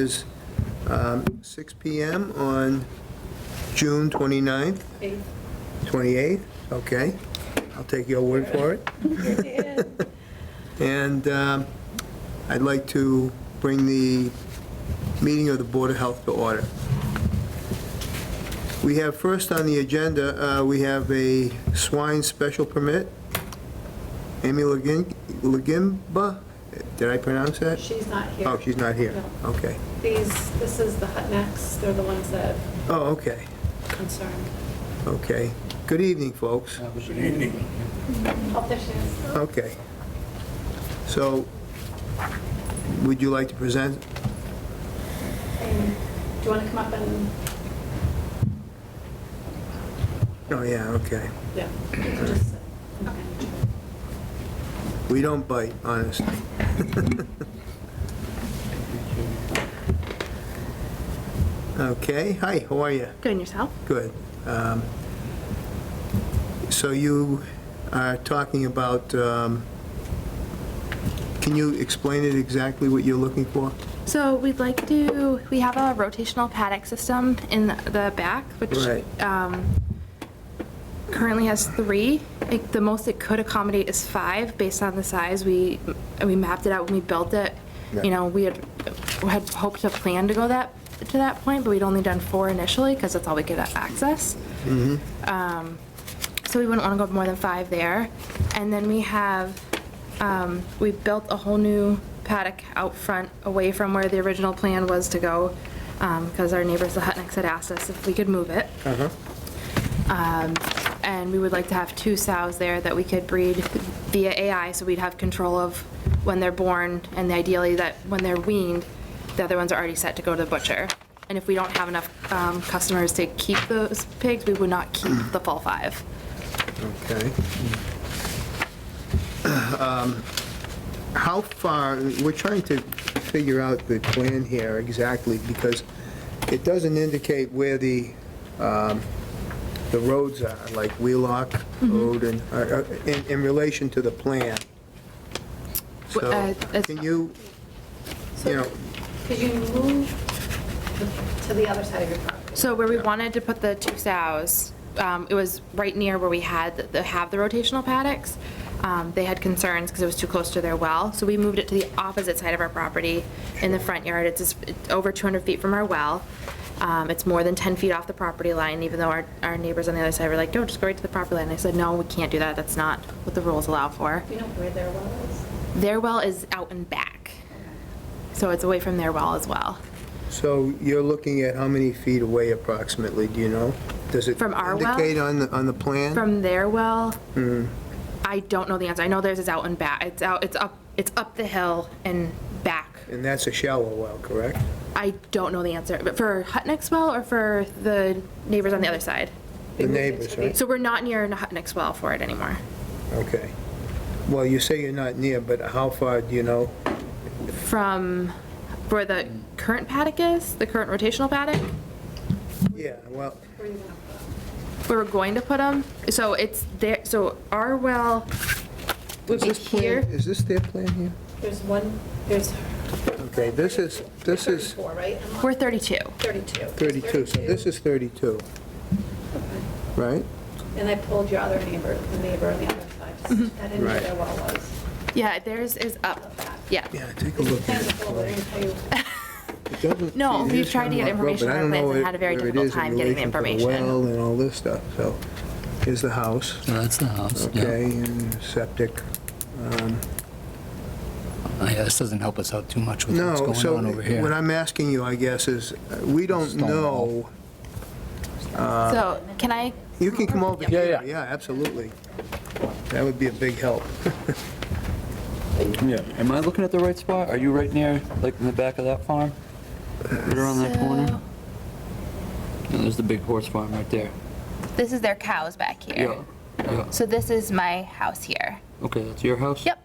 Is 6 PM on June 29th? 28th, okay. I'll take your word for it. And I'd like to bring the meeting of the Board of Health to order. We have first on the agenda, we have a swine special permit. Amy Legimba, did I pronounce that? She's not here. Oh, she's not here, No. okay. This is the Hutnecks, they're the ones that Oh, okay, concerned. okay. Good evening, folks. Good evening. Oh, there she is. Okay. So, would you like to present? And do you want to come up and, Oh, yeah, okay. yeah, you can just sit. Okay. We don't bite, honestly. Okay, hi, how are you? Good, and yourself? Good. So you are talking about, can you explain it exactly what you're looking for? So we have a rotational paddock system in the back, which Right. currently has 3. The most it could accommodate is 5, based on the size. We mapped it out when we built it. Yeah. You know, we had hoped to plan to go to that point, but we'd only done 4 initially, because that's all we could access. So we wouldn't want to go more than 5 there. And then we built a whole new paddock out front, away from where the original plan was to go, because our neighbors, the Hutnicks, had asked us if we could move it. And we would like to have 2 sows there that we could breed via AI, so we'd have control of when they're born, and ideally that when they're weaned, the other ones are already set to go to the butcher. And if we don't have enough customers to keep those pigs, we would not keep the full 5. Okay. How far, we're trying to figure out the plan here exactly, because it doesn't indicate where the roads are, like Wheelock Road, and in relation to the plan. So, can you know, Could you move to the other side of your property? So where we wanted to put the 2 sows, it was right near where we have the rotational paddocks. They had concerns because it was too close to their well, so we moved it to the opposite side of our property in the front yard. It's over 200 feet from our well. It's more than 10 feet off the property line, even though our neighbors on the other side were like, no, just go right to the property line. I said, no, we can't do that. That's not what the rules allow for. Do you know where their well is? Their well is out and back, so it's away from their well as well. so you're looking at how many feet away approximately, do you know? Does it From our well? indicate on the plan? From their well, I don't know the answer. I know theirs is out and back. It's up the hill and back. And that's a shallow well, correct? I don't know the answer. But for Hutnick's well or for the neighbors on the other side? The neighbors, right? So we're not near Hutnick's well for it anymore. Okay. Well, you say you're not near, but how far do you know? From where the current paddock is, the current rotational paddock, Yeah, well, Where are you gonna put them? where we're going to put them. So it's there, so our well would is be this plan, here. is this their plan here? There's Okay, this is 34, right? We're 32. 32. 32, so this is 32, Okay. right? And I pulled your other neighbor, the neighbor on the other side. I didn't know where Right. their well was. Yeah, theirs is up. Yeah. Yeah, take a look at Plans it. are full, but I didn't tell you. It doesn't- No, it we've is tried to get Hemlock Road, information but I on don't our know plans and had a very where it difficult is in time getting the relation to the information. well and all this stuff, so here's the house, That's the house, yeah. okay, and septic. Yeah, this doesn't help us out too much with what's No, going so on over what here. I'm asking you, I guess, is, we don't Stone know. So can I, You can come over Yeah, here, yeah. yeah, absolutely. That would be a big help. Yeah, am I looking at the right spot? Are you right near, like, in the back of that farm? Right around that corner? so No, there's the big horse farm right there. this is their cows back here. Yeah, So this is my house here. okay, that's your house? Yep.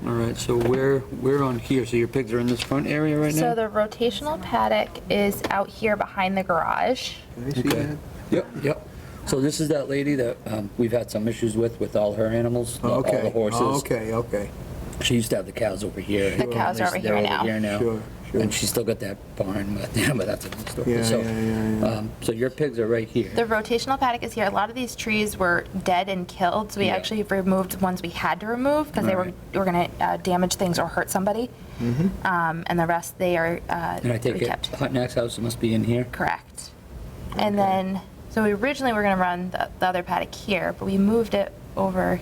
All right, so where on here? So your pigs are in this front area right So now? the rotational paddock is out here behind the garage. Can I see Okay. that? Yep. So this is that lady that we've had some issues with all her animals, all the horses. Okay. She used to have the cows over here. The cows are over here now. Sure, sure. And she's still got that barn, but, yeah, but that's another story. Yeah, So, yeah. So your pigs are right here. The rotational paddock is here. A lot of these trees were dead and killed, so we Yeah. actually removed ones we had to remove because they were going to damage things or hurt somebody. And the rest, they are, And I take we it, kept. Hutnack's house must be in here? Correct. And then, so we originally were going to run the other paddock here, but we moved it over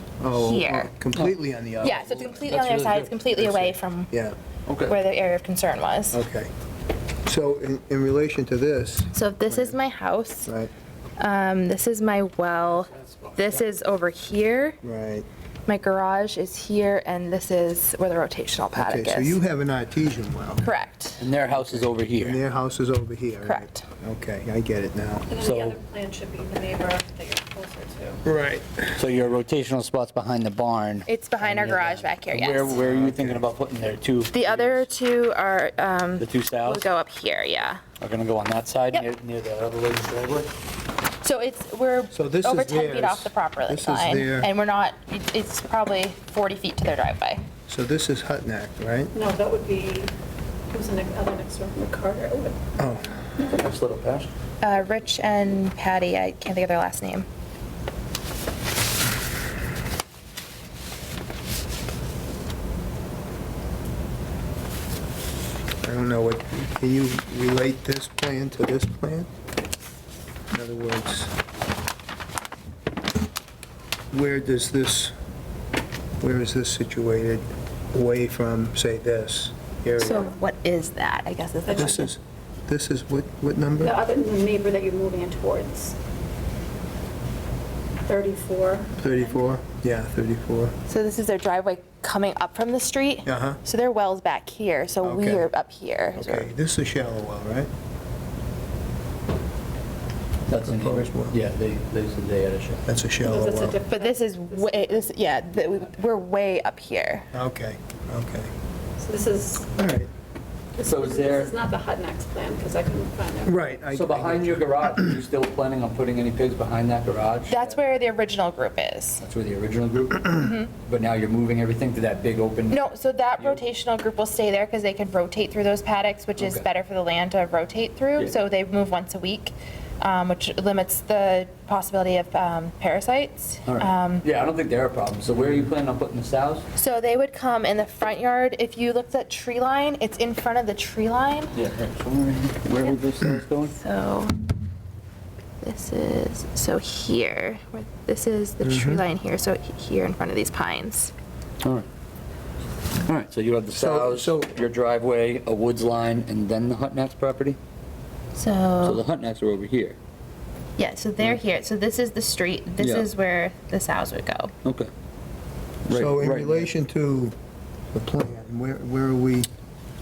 here. Completely on the other. Yeah, so it's completely on That's the other really side. good. It's completely away from Yeah, Okay. where the area of concern was. okay. So in relation to this, So this is my house. right, This is my well. This is over here. right. My garage is here, and this is where the rotational paddock Okay, so is. you have an artesian well, Correct. And their house is over and here. their house is over here, right? Correct. Okay, I get it now. And then So- the other plan should be the neighbor that you're closer to. Right. So your rotational spot's behind the barn. It's behind our garage back here, Where, yes. where are you thinking about putting their two? The other two are, The two will sows go up here, yeah. are gonna go on that side Yep. near the other lady's driveway? So we're So this over is 10 feet theirs. off the property This is line. their- And we're not, it's probably 40 feet to their driveway. So this is Hutnack, right? No, that would be, who's the other next door, Carter? Oh, Nice little patch. Rich and Patty, I can't think of their last name. I don't know what, can you relate this plan to this plan? In other words, where is this situated away from, say, this area? So what is that, I guess is the This question. this is what number? The other, the neighbor that you're moving in towards. 34. 34? Yeah, 34. So this is their driveway coming up from the street. Uh-huh. So their well's back here, so we Okay. are up here. So- Okay, this is a shallow well, right? That's in here. Proposed well. Yeah, they said they had a shot. That's a shallow That's a well. different. But this is way, we're way up here. Okay, okay. So this is, All right. So is there, this is not the Hutnax plan, because I couldn't find it. Right. so behind your garage, are you still planning on putting any pigs behind that garage? That's where the original group is. That's where the original group? But now you're moving everything to that big open? No, so that rotational group will stay there because they can rotate through those paddocks, which is Okay. better for the land to rotate through. Yeah. So they move once a week, which limits the possibility of parasites. All right. Yeah, I don't think they're a problem. So where are you planning on putting the sows? So they would come in the front yard. If you looked at tree line, it's in front of the tree line. Yeah, right. So where would those sows going? So this is, so here, this is the tree line here, so here in front of these pines. All right. All right, so you have the So- sows, so- your driveway, a woods line, and then the Hutnack's property? So the So, Hutnacks are over here. yeah, so they're here. So this is the street. This Yeah. is where the sows would go. Okay. So in Right. relation to the plan, where are we?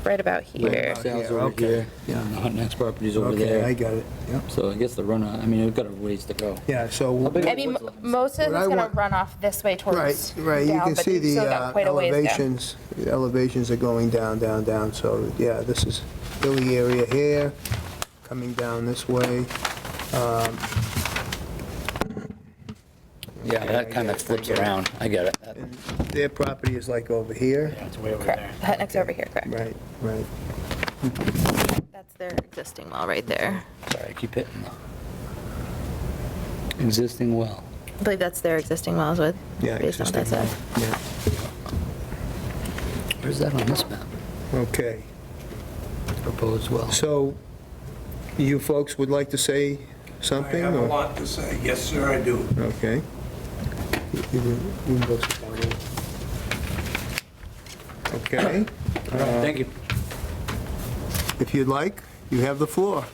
Right about here. Sows Yeah, over okay. here, Yeah. and the Hutnack's property's over Okay, I there. got it, yep. So I guess the runoff, I mean, we've got a ways to go. Yeah, so, How big- I mean, most of What I it's gonna want- run off this way towards right, right, you down, can but see we've the still got quite a ways down. elevations, the elevations are going down, down, down, so, yeah, this is hilly area here, coming down this way. Yeah, that kind of flips around. I get it. And their property is like over here. Yeah, it's way over Correct. The Hutnick's over here, correct. Right, right. That's their existing well right there. Sorry, I keep hitting the existing well. I believe that's their existing wells with, Yeah, based on what that existing. said. Yeah, Where's that on this map? okay. Proposed well. So, you folks would like to say I something? have a or- lot to say. Yes, sir, I do. Okay. You can go sit down there. Okay, Thank you. if you'd like, you have the floor.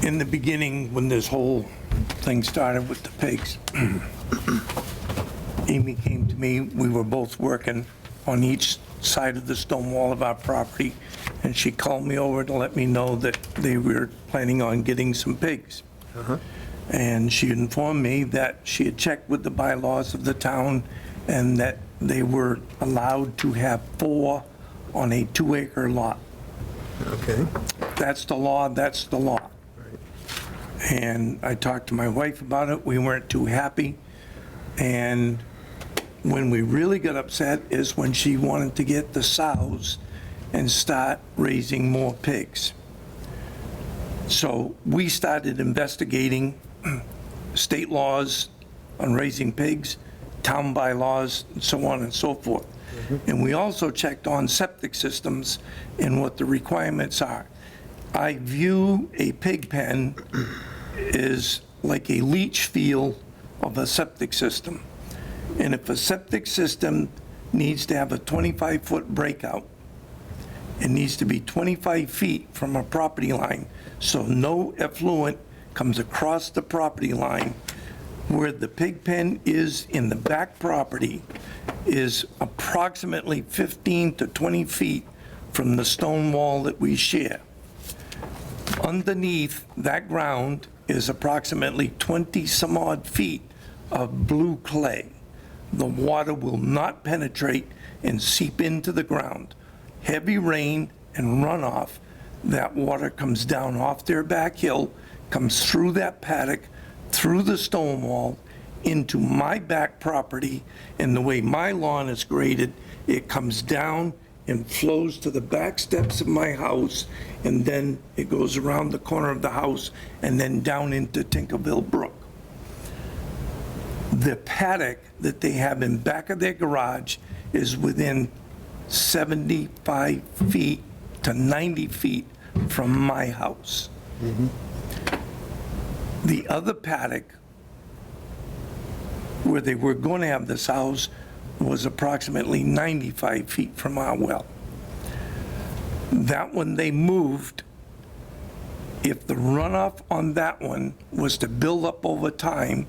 In the beginning, when this whole thing started with the pigs, Amy came to me, we were both working on each side of the stone wall of our property, and she called me over to let me know that they were planning on getting some pigs. And she informed me that she had checked with the bylaws of the town and that they were allowed to have 4 on a 2-acre lot. Okay, That's the law, that's the law. And I talked to my wife about it. We weren't too happy. And when we really got upset is when she wanted to get the sows and start raising more pigs. So we started investigating state laws on raising pigs, town bylaws, and so on and so forth. And we also checked on septic systems and what the requirements are. I view a pig pen as like a leach field of a septic system. And if a septic system needs to have a 25-foot breakout, it needs to be 25 feet from a property line, so no effluent comes across the property line. Where the pig pen is in the back property is approximately 15 to 20 feet from the stone wall that we share. Underneath that ground is approximately 20 some odd feet of blue clay. The water will not penetrate and seep into the ground. Heavy rain and runoff, that water comes down off their back hill, comes through that paddock, through the stone wall, into my back property, and the way my lawn is graded, it comes down and flows to the back steps of my house, and then it goes around the corner of the house and then down into Tinkerville Brook. The paddock that they have in back of their garage is within 75 feet to 90 feet from my house. The other paddock where they were going to have the sows was approximately 95 feet from our well. That one they moved. If the runoff on that one was to build up over time,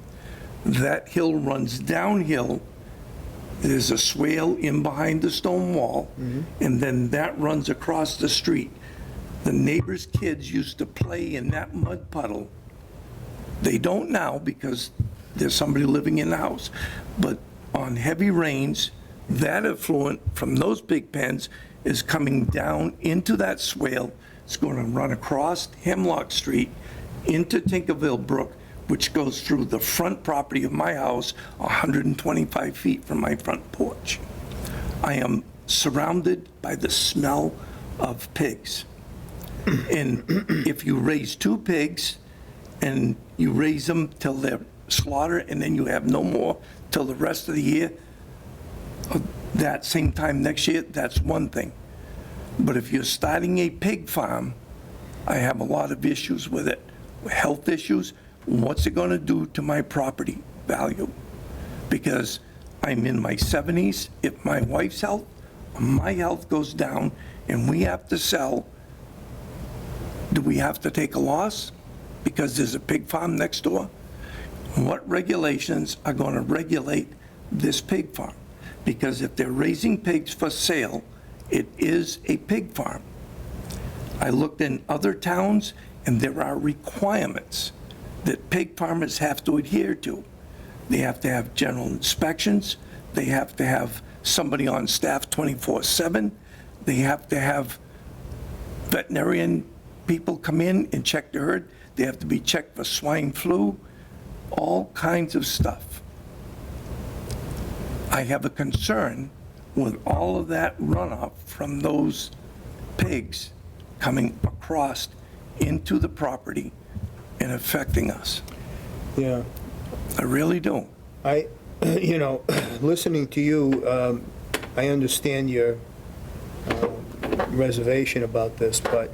that hill runs downhill. There's a swale in behind the stone wall, and then that runs across the street. The neighbors' kids used to play in that mud puddle. They don't now because there's somebody living in the house. But on heavy rains, that effluent from those pig pens is coming down into that swale. It's going to run across Hemlock Street into Tinkerville Brook, which goes through the front property of my house, 125 feet from my front porch. I am surrounded by the smell of pigs. And if you raise 2 pigs and you raise them till they're slaughtered and then you have no more till the rest of the year, that same time next year, that's one thing. But if you're starting a pig farm, I have a lot of issues with it. Health issues, what's it going to do to my property value? Because I'm in my 70s. If my wife's health, my health goes down and we have to sell, do we have to take a loss because there's a pig farm next door? What regulations are going to regulate this pig farm? Because if they're raising pigs for sale, it is a pig farm. I looked in other towns and there are requirements that pig farmers have to adhere to. They have to have general inspections. They have to have somebody on staff 24/7. They have to have veterinarian people come in and check the herd. They have to be checked for swine flu, all kinds of stuff. I have a concern with all of that runoff from those pigs coming across into the property and affecting us. Yeah. I really do. Listening to you, I understand your reservation about this, but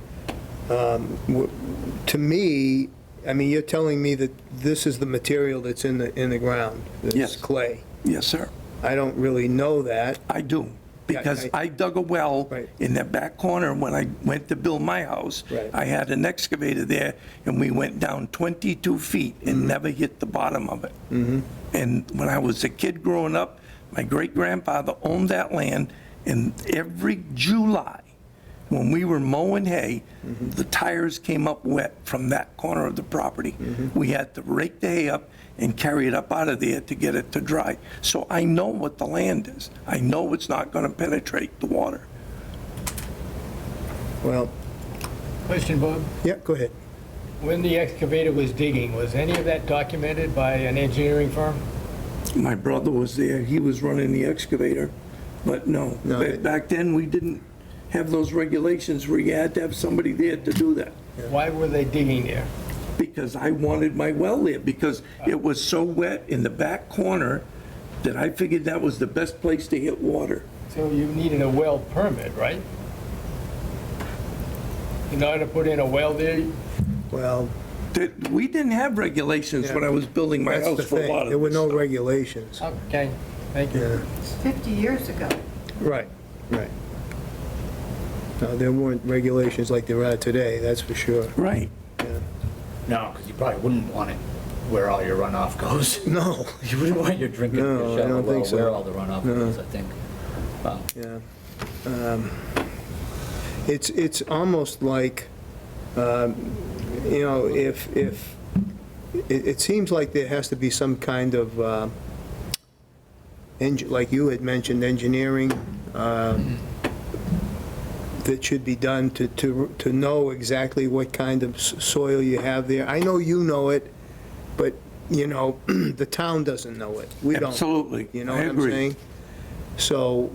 to me, I mean, you're telling me that this is the material that's in the ground, this Yes. clay. Yes, sir. I don't really know that. I do, because Yeah, I dug a well Right. in that back corner when I went to build my house. Right. I had an excavator there, and we went down 22 feet and never hit the bottom of it. And when I was a kid growing up, my great-grandfather owned that land, and every July, when we were mowing hay, the tires came up wet from that corner of the property. We had to rake the hay up and carry it up out of there to get it to dry. So I know what the land is. I know it's not going to penetrate the water. Well, Question, Bob. yeah, go ahead. When the excavator was digging, was any of that documented by an engineering firm? My brother was there, he was running the excavator, but no. No, it- Back then, we didn't have those regulations where you had to have somebody there to do that. Why were they digging there? Because I wanted my well there, because it was so wet in the back corner that I figured that was the best place to hit water. So you needed a well permit, right? In order to put in a well there? Well, We didn't have regulations when I was building my that's the house for a lot thing. of There were this no stuff. regulations. Okay, thank you. Yeah, It's 50 years ago. right, right. No, there weren't regulations like there are today, that's for sure. Right. Yeah. No, because you probably wouldn't want it where all your runoff goes. No, You wouldn't want your drinking No, fish I out of don't the well think so. where all the runoff No. goes, I think. yeah. It's almost like, you know, it seems like there has to be some kind of, like you had mentioned, engineering that should be done to know exactly what kind of soil you have there. I know you know it, but, you know, the town doesn't know it. We don't. Absolutely. You know I what I'm agree. saying? So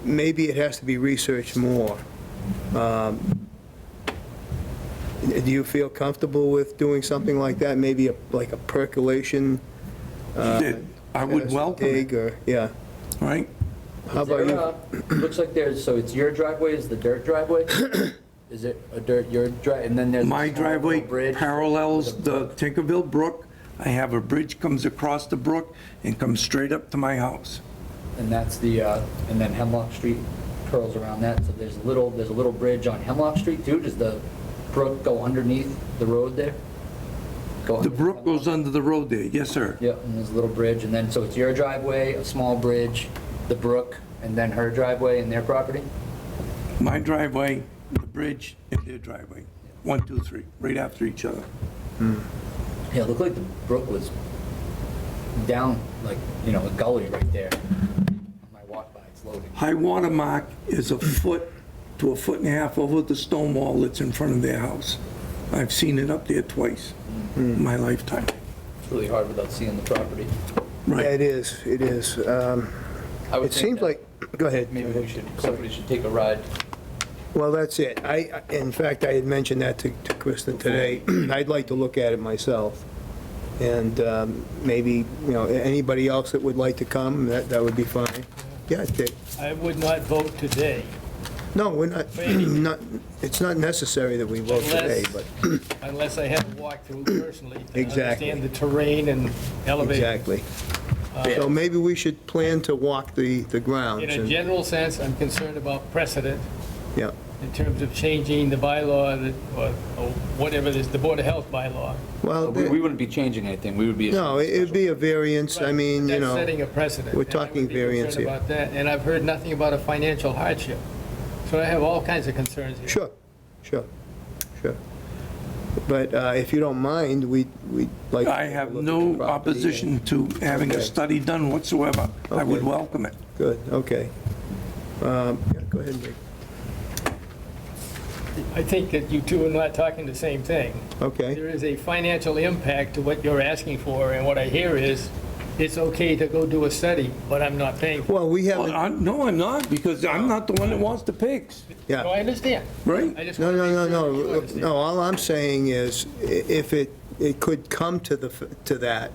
maybe it has to be researched more. Do you feel comfortable with doing something like that? Maybe like a percolation? I would welcome it, dig or, yeah. right? How Is there, about you? Looks like there's, so it's your driveway is the dirt driveway? Is it a dirt, your drive, and then there's. a My small driveway little bridge parallels with a the brook. Tinkerville Brook. I have a bridge comes across the brook and comes straight up to my house. And that's the, and then Hemlock Street curls around that, so there's a little bridge on Hemlock Street too? Does the brook go underneath the road there? Go The under brook goes Hemlock? under the road there, yes, sir. Yeah, and there's a little bridge, and then, so it's your driveway, a small bridge, the brook, and then her driveway and their property? My driveway, the bridge, and their driveway. 1, 2, 3, right after each other. Yeah, it looked like the brook was down, like, you know, a gully right there. On my walk by, it's loading. High water mark is a foot to a foot and a half over the stone wall that's in front of their house. I've seen it up there twice in my lifetime. It's really hard without seeing the property. Yeah, Right. it is, it is. I would It think seems that like, go ahead. maybe somebody should take a ride. Well, that's it. In fact, I had mentioned that to Kristen today. I'd like to look at it myself. And maybe, you know, anybody else that would like to come, that would be fine. Yeah, Dick. I would not vote today No, we're not, it's not necessary that we vote today, but, unless I had to walk through personally. to Exactly. Understand the terrain and elevation. exactly. So maybe we should plan to walk the grounds. In a and- general sense, I'm concerned about precedent Yeah, in terms of changing the bylaw that, or whatever it is, the Board of Health bylaw. well, We wouldn't be changing anything, we would be. no, it'd be a variance, I mean, you That's know. setting a precedent. we're and I would talking be variance concerned here. about that, and I've heard nothing about a financial hardship. So I have all kinds of concerns here. Sure, sure. But if you don't mind, we'd like. to I take a have look at no the property opposition to having a Okay. study done whatsoever. I would Okay. welcome it. and- Good, okay. Yeah, go ahead, Nick. I think that you two are not talking the same thing. Okay, There is a financial impact to what you're asking for, and what I hear is, it's okay to go do a study, but I'm not paying for well, we Well, haven't, No, I'm not, because I'm not the one that wants the pigs, it. No, yeah. I understand. right? I just No, want to no, make no, sure that you no, understand. no, all I'm saying is, if it could come to that,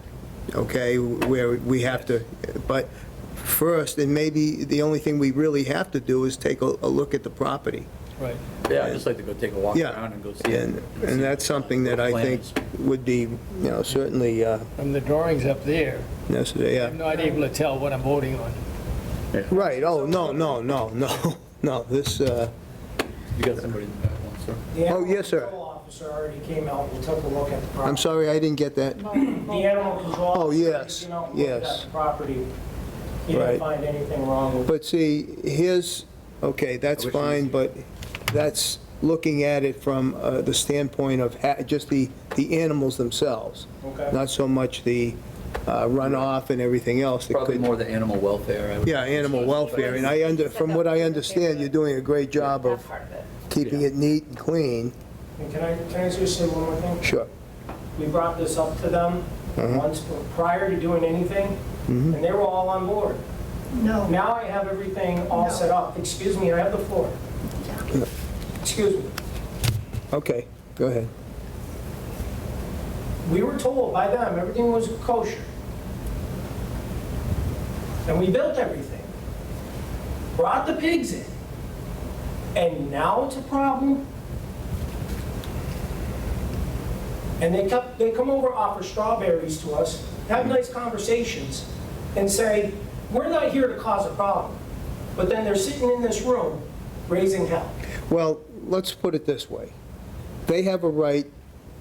okay, where we have to, but first, and maybe the only thing we really have to do is take a look at the property. Right. Yeah, I'd just like to go take a walk Yeah, around and go see it. and that's something that I think would be, you know, certainly From the drawings up there, necessary, I'm yeah. not able to tell what I'm voting on. Right, oh, no, this, You got somebody in the back, one, sir? The Oh, yes, sir. Animal control officer already came out and took a look at the property. I'm sorry, I didn't get that. The animal control Oh, officer yes, came out and looked yes. at the property. He Right. didn't find anything wrong with it. But see, okay, that's fine, but that's looking at it from the standpoint of just the animals themselves, Okay. not so much the runoff and everything else. that Probably could- more the animal welfare, I would. Yeah, animal welfare, and from what I understand, you're doing a great job of keeping it neat and clean. And can I just say one more thing? Sure. we brought this up to them once prior to doing anything, and they were all on board. No. Now I have everything all set up. Excuse me, I have the floor. Excuse me. Okay, go ahead. We were told by them everything was kosher. And we built everything. Brought the pigs in. And now it's a problem? And they come over, offer strawberries to us, have nice conversations, and say, we're not here to cause a problem. But then they're sitting in this room raising hell. Well, let's put it this way. They have a right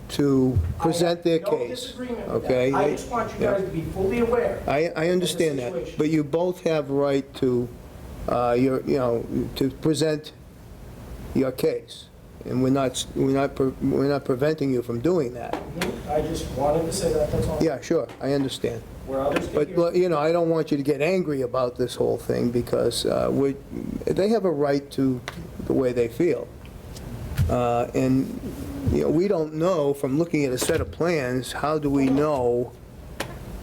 to present their I have no case. disagreement with Okay? that. I just want you guys to be fully aware. I understand that, situation. but you both have right to, to present your case. And we're not preventing you from doing that. I just wanted to say that, that's all. Yeah, sure, I understand. Where others But, take your... I don't want you to get angry about this whole thing, because they have a right to the way they feel. And, we don't know, from looking at a set of plans, how do we know,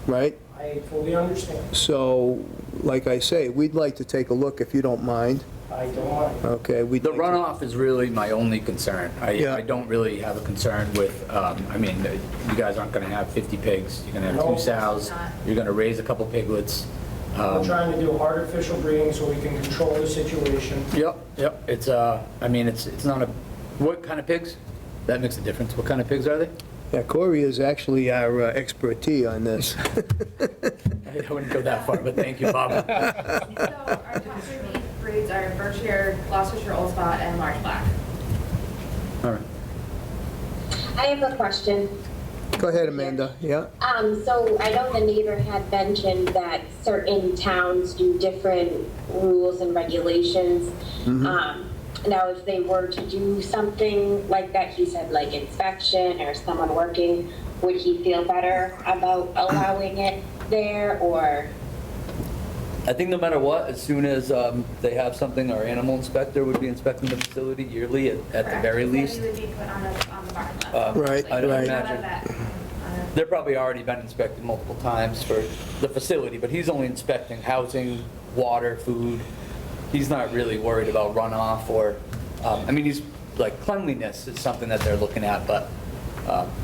right? I fully understand. So, like I say, we'd like to take a look, if you don't mind. I don't mind. Okay, we'd The like to- runoff is really my only concern. Yeah. I don't really have a concern with, you guys aren't going to have 50 pigs. You're going to have No. 2 sows. You're going to raise a couple piglets. We're trying to do artificial breeding so we can control the situation. Yep. It's not a, what kind of pigs? That makes a difference. What kind of pigs are they? Yeah, Corey is actually our expertise on this. I wouldn't go that far, but thank you, Bob. So our top 3 breeds are Berkshire, Gloucestershire Old Spot, and Large Black. All right. I have a question. Go ahead, Amanda, yeah? So I know the neighbor had mentioned that certain towns do different rules and regulations. Now, if they were to do something like that, he said like inspection or someone working, would he feel better about allowing it there, or? I think no matter what, as soon as they have something, our animal inspector would be inspecting the facility yearly at the very least. He would be put on the barn list. Right, I don't right. imagine. They're probably already been inspected multiple times for the facility, but he's only inspecting housing, water, food. He's not really worried about runoff or, he's, like, cleanliness is something that they're looking at, but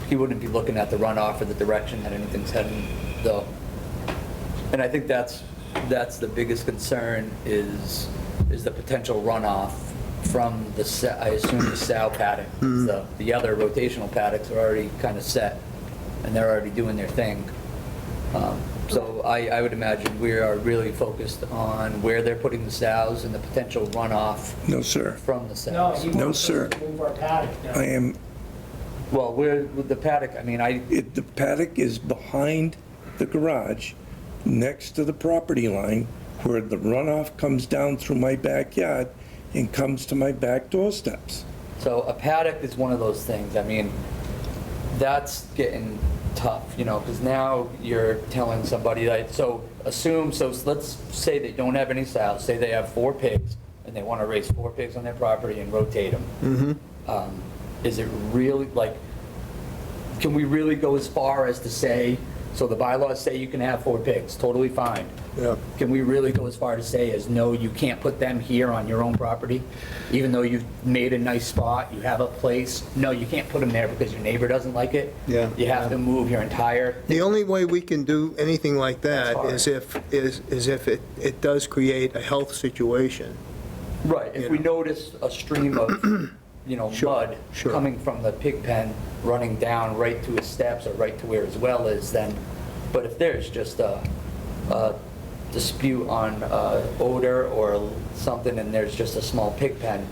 he wouldn't be looking at the runoff or the direction that anything's heading, though. And I think that's the biggest concern is the potential runoff from I assume the sow paddock. The other rotational paddocks are already kind of set, and they're already doing their thing. So I would imagine we are really focused on where they're putting the sows and the potential runoff No, sir. from the No, sows. he No, wants us sir. to move our paddock I down. am, Well, with the paddock, the paddock is behind the garage, next to the property line, where the runoff comes down through my backyard and comes to my back doorsteps. so a paddock is one of those things, that's getting tough, because now you're telling somebody, like, so let's say they don't have any sows, say they have 4 pigs, and they want to raise 4 pigs on their property and rotate them. Is it really, can we really go as far as to say, so the bylaws say you can have 4 pigs, totally fine. Yeah. Can we really go as far to say as, no, you can't put them here on your own property? Even though you've made a nice spot, you have a place, no, you can't put them there because your neighbor doesn't like it? Yeah. You have to move your entire, The only way we can do anything like that That's hard. is if it does create a health situation. right, if we notice a stream of, Sure, mud sure. coming from the pig pen, running down right to his steps or right to where his well is, then, but if there's just a dispute on odor or something, and there's just a small pig pen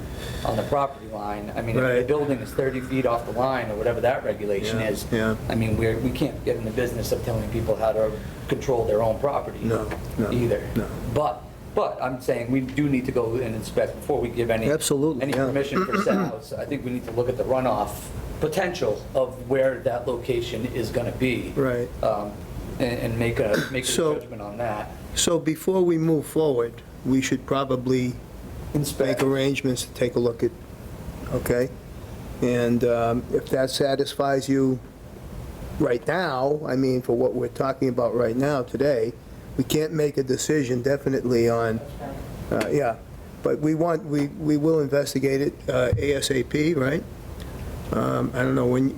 on the property line, if the Right. building is 30 feet off the line, or whatever that regulation Yeah, is, yeah. we can't get in the business of telling people how to control their own property. No, no, Either. no. But I'm saying we do need to go and inspect before we give any. Absolutely, Any yeah. permission for sows. I think we need to look at the runoff potential of where that location is going to be. Right. And make a So- judgment on that. So before we move forward, we should probably Inspect. make arrangements to take a look at, okay? And if that satisfies you, right now, I mean, for what we're talking about right now today, we can't make a decision definitely on, yeah, but we will investigate it ASAP, right? I don't know when,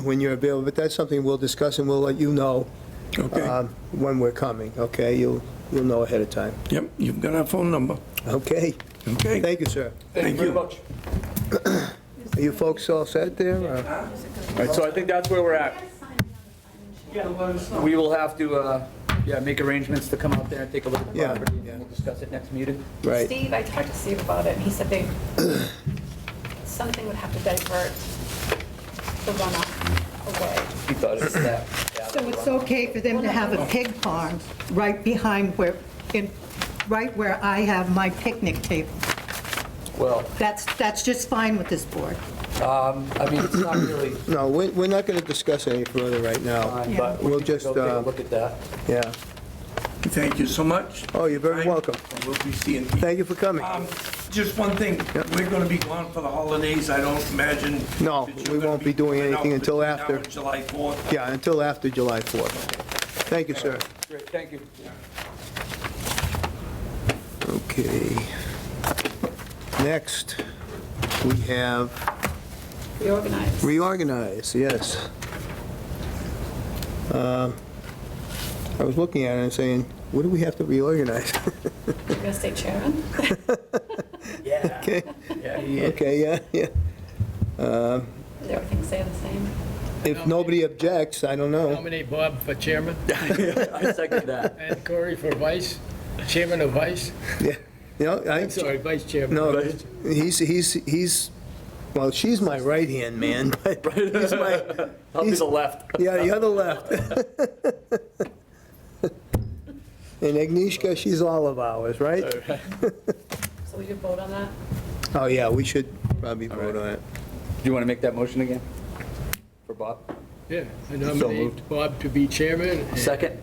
when you're available, but that's something we'll discuss, and we'll let you know Okay. when we're coming, okay? You'll know ahead of time. Yep, you've got our phone number. Okay. Okay. Thank you, sir. Thank you. much. Are you folks all set there? or- All right, so I think that's where we're at. We will have to, yeah, make arrangements to come out there and take a look at the Yeah, property, yeah. and we'll discuss it next meeting. Right. Steve, I talked to Steve about it, and he said something would have to divert the runoff away. He thought it was that. yeah, So it's okay for them to have a pig farm right behind where, right where I have my picnic table? Well, That's just fine with this board. I mean, it's not really No, we're not going to discuss any further right now. fine, but We'll we can just, go take a look at that. Yeah. Thank you so much. Oh, you're very welcome. And we'll be seeing you. Thank you for coming. Just one thing, we're gonna be gone for the holidays, I don't imagine. No, that we you're gonna won't be doing going out anything until between now after. and July 4th. Yeah, until after July 4th. Thank you, sir. Great, thank you. Okay. Next, we have Reorganize. reorganize, yes. I was looking at it and saying, what do we have to reorganize? You're gonna stay chairman? Yeah. Okay, Yeah, he is. okay, yeah. Does everything stay the same? If nobody objects, I don't know. Nominate Bob for chairman I second that. and Corey for vice, chairman or vice. Yeah, you know, I'm sorry, vice chairman. no, he's, well, she's my right-hand man, but he's my, I'll be the left. yeah, you're the left. And Agnieszka, she's all of ours, right? So we could vote on that? Oh, yeah, we should probably vote on it. Do you want to make that motion again? For Bob? Yeah, I moved. nominate Bob to be chairman. and- Second?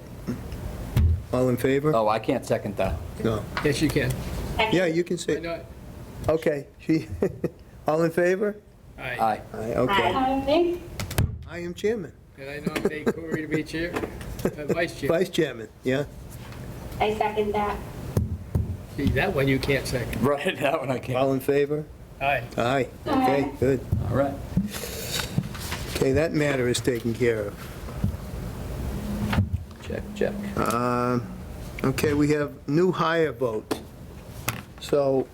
All in favor? Oh, I can't second that. No. Yes, you can. Yeah, you can Why say, not? okay, all in favor? Aye. Aye. Aye, okay. Hi. I am chairman, And I nominate Corey to be chair, vice chair. vice chairman, yeah? I second that. See, that one you can't second. Right, that one I can't. All in favor? Aye. Aye, okay, good. All right. Okay, that matter is taken care of. Check, check. Okay, we have new hire vote. So,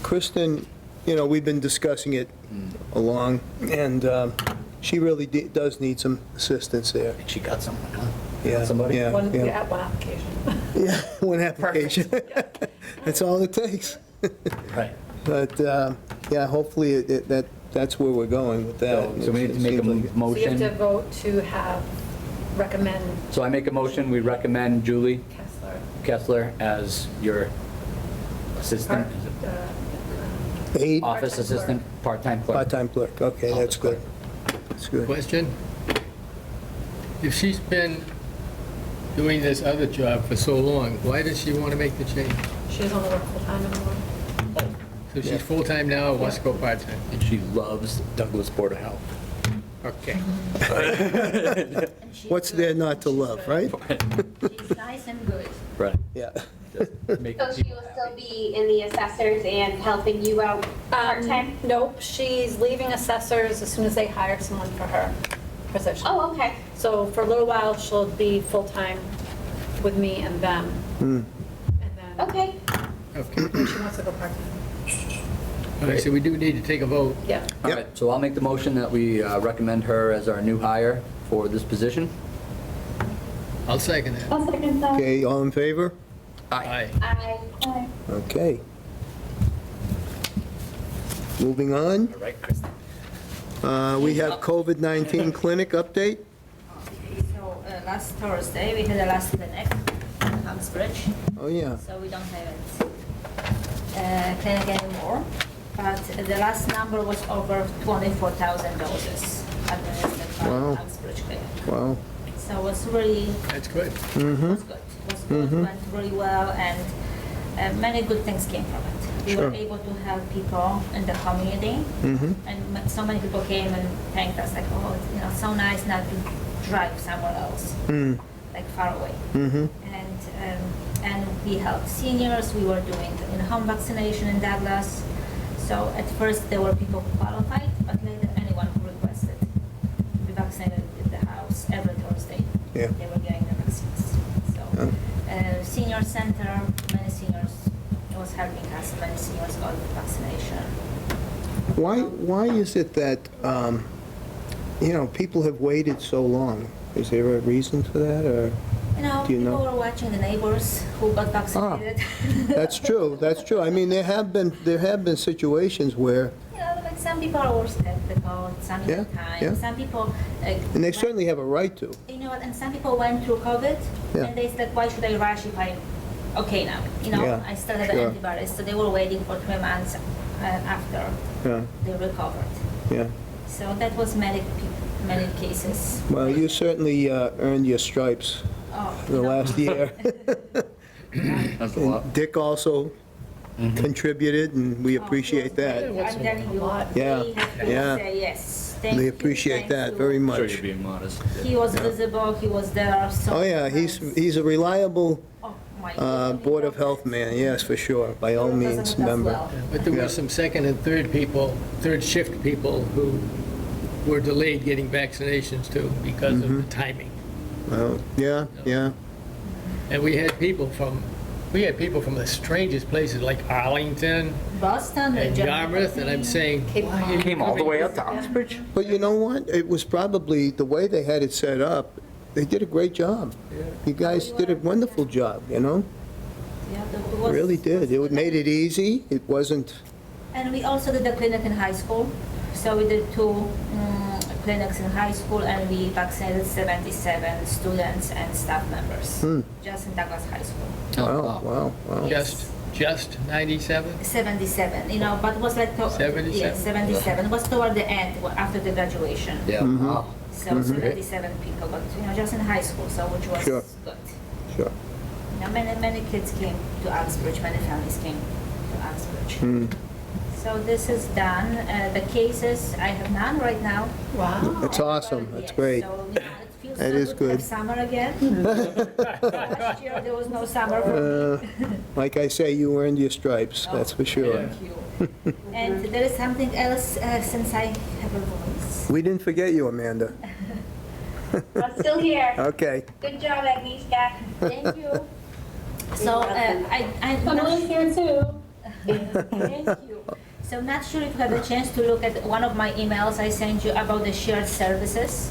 Kristen, you know, we've been discussing it along, and she really does need some assistance there. She got someone, huh? Yeah, Somebody? yeah, One, yeah. yeah, one application. Yeah, one application. That's all it takes. Right. But, yeah, hopefully that's where we're going with that. So we need to make a So you have to motion. vote to recommend So I make a motion, we recommend Julie Kessler. Kessler as your assistant, is it Aide, office assistant, part-time clerk. part-time clerk, okay, that's good. That's good. Question? If she's been doing this other job for so long, why does she want to make the change? She doesn't want to work full-time anymore. So she's full-time now, or wants to go part-time? And she loves Douglas Board of Health. Okay. What's there not to love, right? She's nice and good. Right. Yeah. Make So she people will happy. still be in the assessors and helping you out part-time? Nope, she's leaving assessors as soon as they hire someone for her position. Oh, okay. So for a little while, she'll be full-time with me and them. And then Okay. Okay. she wants to go part-time. All right, so we do need to take a vote. Yeah. All right, so I'll make the motion that we recommend her as our new hire for this position. I'll second that. I'll second that. Okay, all in favor? Aye. Aye. Okay. Moving on, All right, Kristen. we have COVID-19 clinic update. So last Thursday, we had a last clinic in Uxbridge, Oh, yeah. so we don't have it clinic anymore. But the last number was over 24,000 doses administered by Wow. Uxbridge Clinic. Wow. So it was really, That's good. was good. It was good, went really well, and many good things came from it. we were Sure. able to help people in the community. And so many people came and thanked us, like, oh, you know, so nice not to drive somewhere else, like far away. And we helped seniors. We were doing home vaccination in Douglas. So at first there were people who qualified, but later anyone who requested to be vaccinated at the house every Thursday, Yeah. they were getting the vaccines. So senior center, many seniors, it was helping us. Many seniors got the vaccination. Why is it that, people have waited so long? Is there a reason for that, or? You know, Do you people know? were watching the neighbors who got vaccinated. That's true, that's true. I mean, there have been situations where, You know, like some people are more skeptical, some Yeah, need time. yeah. Some people. and they certainly have a right to. You know what? And some people went through COVID, Yeah. and they said, "Why should I rush if I'm okay now?" You know, Yeah, I still have sure. antibodies, so they were waiting for 3 months after Yeah, they recovered. yeah. So that was many cases. Well, you certainly earned your stripes Oh, the last year. That's a lot. And Dick also contributed, and we appreciate that. I'm telling you, Yeah, we have to yeah. say yes. Thank We you, appreciate thank that you. very Sure, much. you're being modest. He was visible. He was there. So Oh, yeah, he's a reliable Oh, my Board of Health man, yes, for sure, by all means, member. But there Yeah. were some second and third shift people who were delayed getting vaccinations too because of the timing. Well, yeah, yeah. And we had people from the strangest places like Arlington Boston and Yarmouth, and I'm saying, why are you Came all the coming way here? up to Oxbridge? But you know what? It was probably, the way they had it set up, they did a great job. You guys did a wonderful job, you know? Yeah, it was- Really did. It made it easy. It wasn't, And we also did a clinic in high school. So we did 2 clinics in high school, and we vaccinated 77 students and staff members, just in Douglas High School. wow, wow, wow. Just 97? 77, you know, but it was like, 77? yeah, 77. It was toward the end, after the graduation. Yeah. Wow. So 77 people, but, you know, just in high school, so which was Sure. good. Sure. You know, many kids came to Uxbridge, many families came to Uxbridge. So this is done. The cases, I have none right now. Wow. That's awesome. That's Yes, great. So, you know, it feels That so is to good. have summer again. Last year, there was no summer for me. Like I say, you earned your stripes, that's for sure. Thank you. And there is something else, since I have a voice. We didn't forget you, Amanda. I'm still here. Okay. Good job, Agnieszka. Thank you. So, I'm Emily's here too. Thank you. So I'm not sure if you had a chance to look at one of my emails I sent you about the shared services.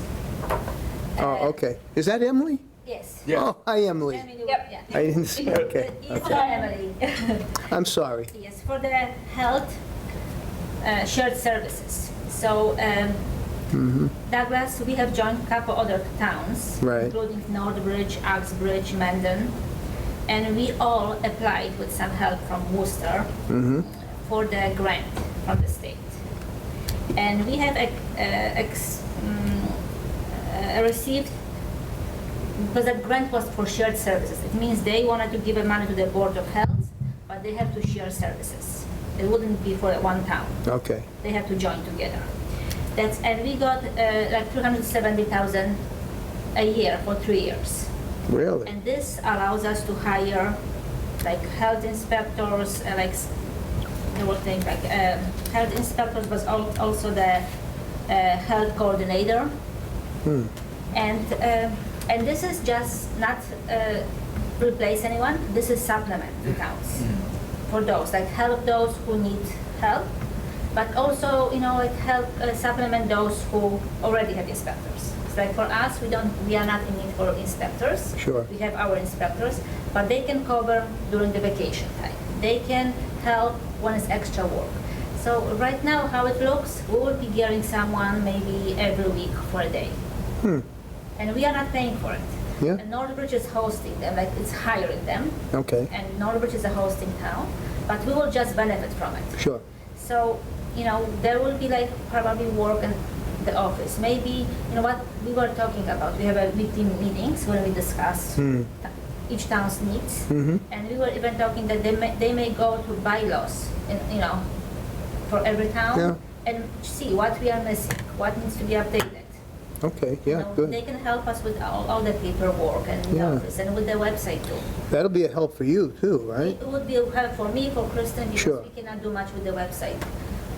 Oh, okay. Is that Emily? Yes. Oh, hi, Emily. Emily, Yep. yeah. I didn't see, okay. It's Emily. I'm sorry. Yes, for the health shared services. So Douglas, we have joined a couple other towns, Right. including Northbridge, Uxbridge, Mendon, and we all applied with some help from Worcester for the grant from the state. And we have received, because that grant was for shared services. It means they wanted to give money to the Board of Health, but they have to share services. It wouldn't be for one town. Okay. They have to join together. And we got like 370,000 a year for 3 years. Really? And this allows us to hire like health inspectors, there were things like health inspectors, but also the health coordinator. And this is just not replace anyone. This is supplement the towns for those, like help those who need help, but also, you know, like help supplement those who already have inspectors. It's like for us, we are not in need for inspectors. Sure. We have our inspectors, but they can cover during the vacation time. They can help when it's extra work. So right now, how it looks, we will be gearing someone maybe every week for a day. And we are not paying for it. Yeah. And Northbridge is hosting them, like it's hiring them. Okay. And Northbridge is a hosting town, but we will just benefit from it. Sure. So, you know, there will be like probably work in the office. Maybe, you know what we were talking about, we have a weekly meetings where we discuss each town's needs. Mm-hmm. And we were even talking that they may go to bylaws, you know, for every town. Yeah. And see what we are missing, what needs to be updated. Okay, You yeah, know, good. They can help us with all the paperwork and the Yeah. office and with the website too. That'll be a help for you too, right? It would be a help for me, for Kristen, because Sure. we cannot do much with the website.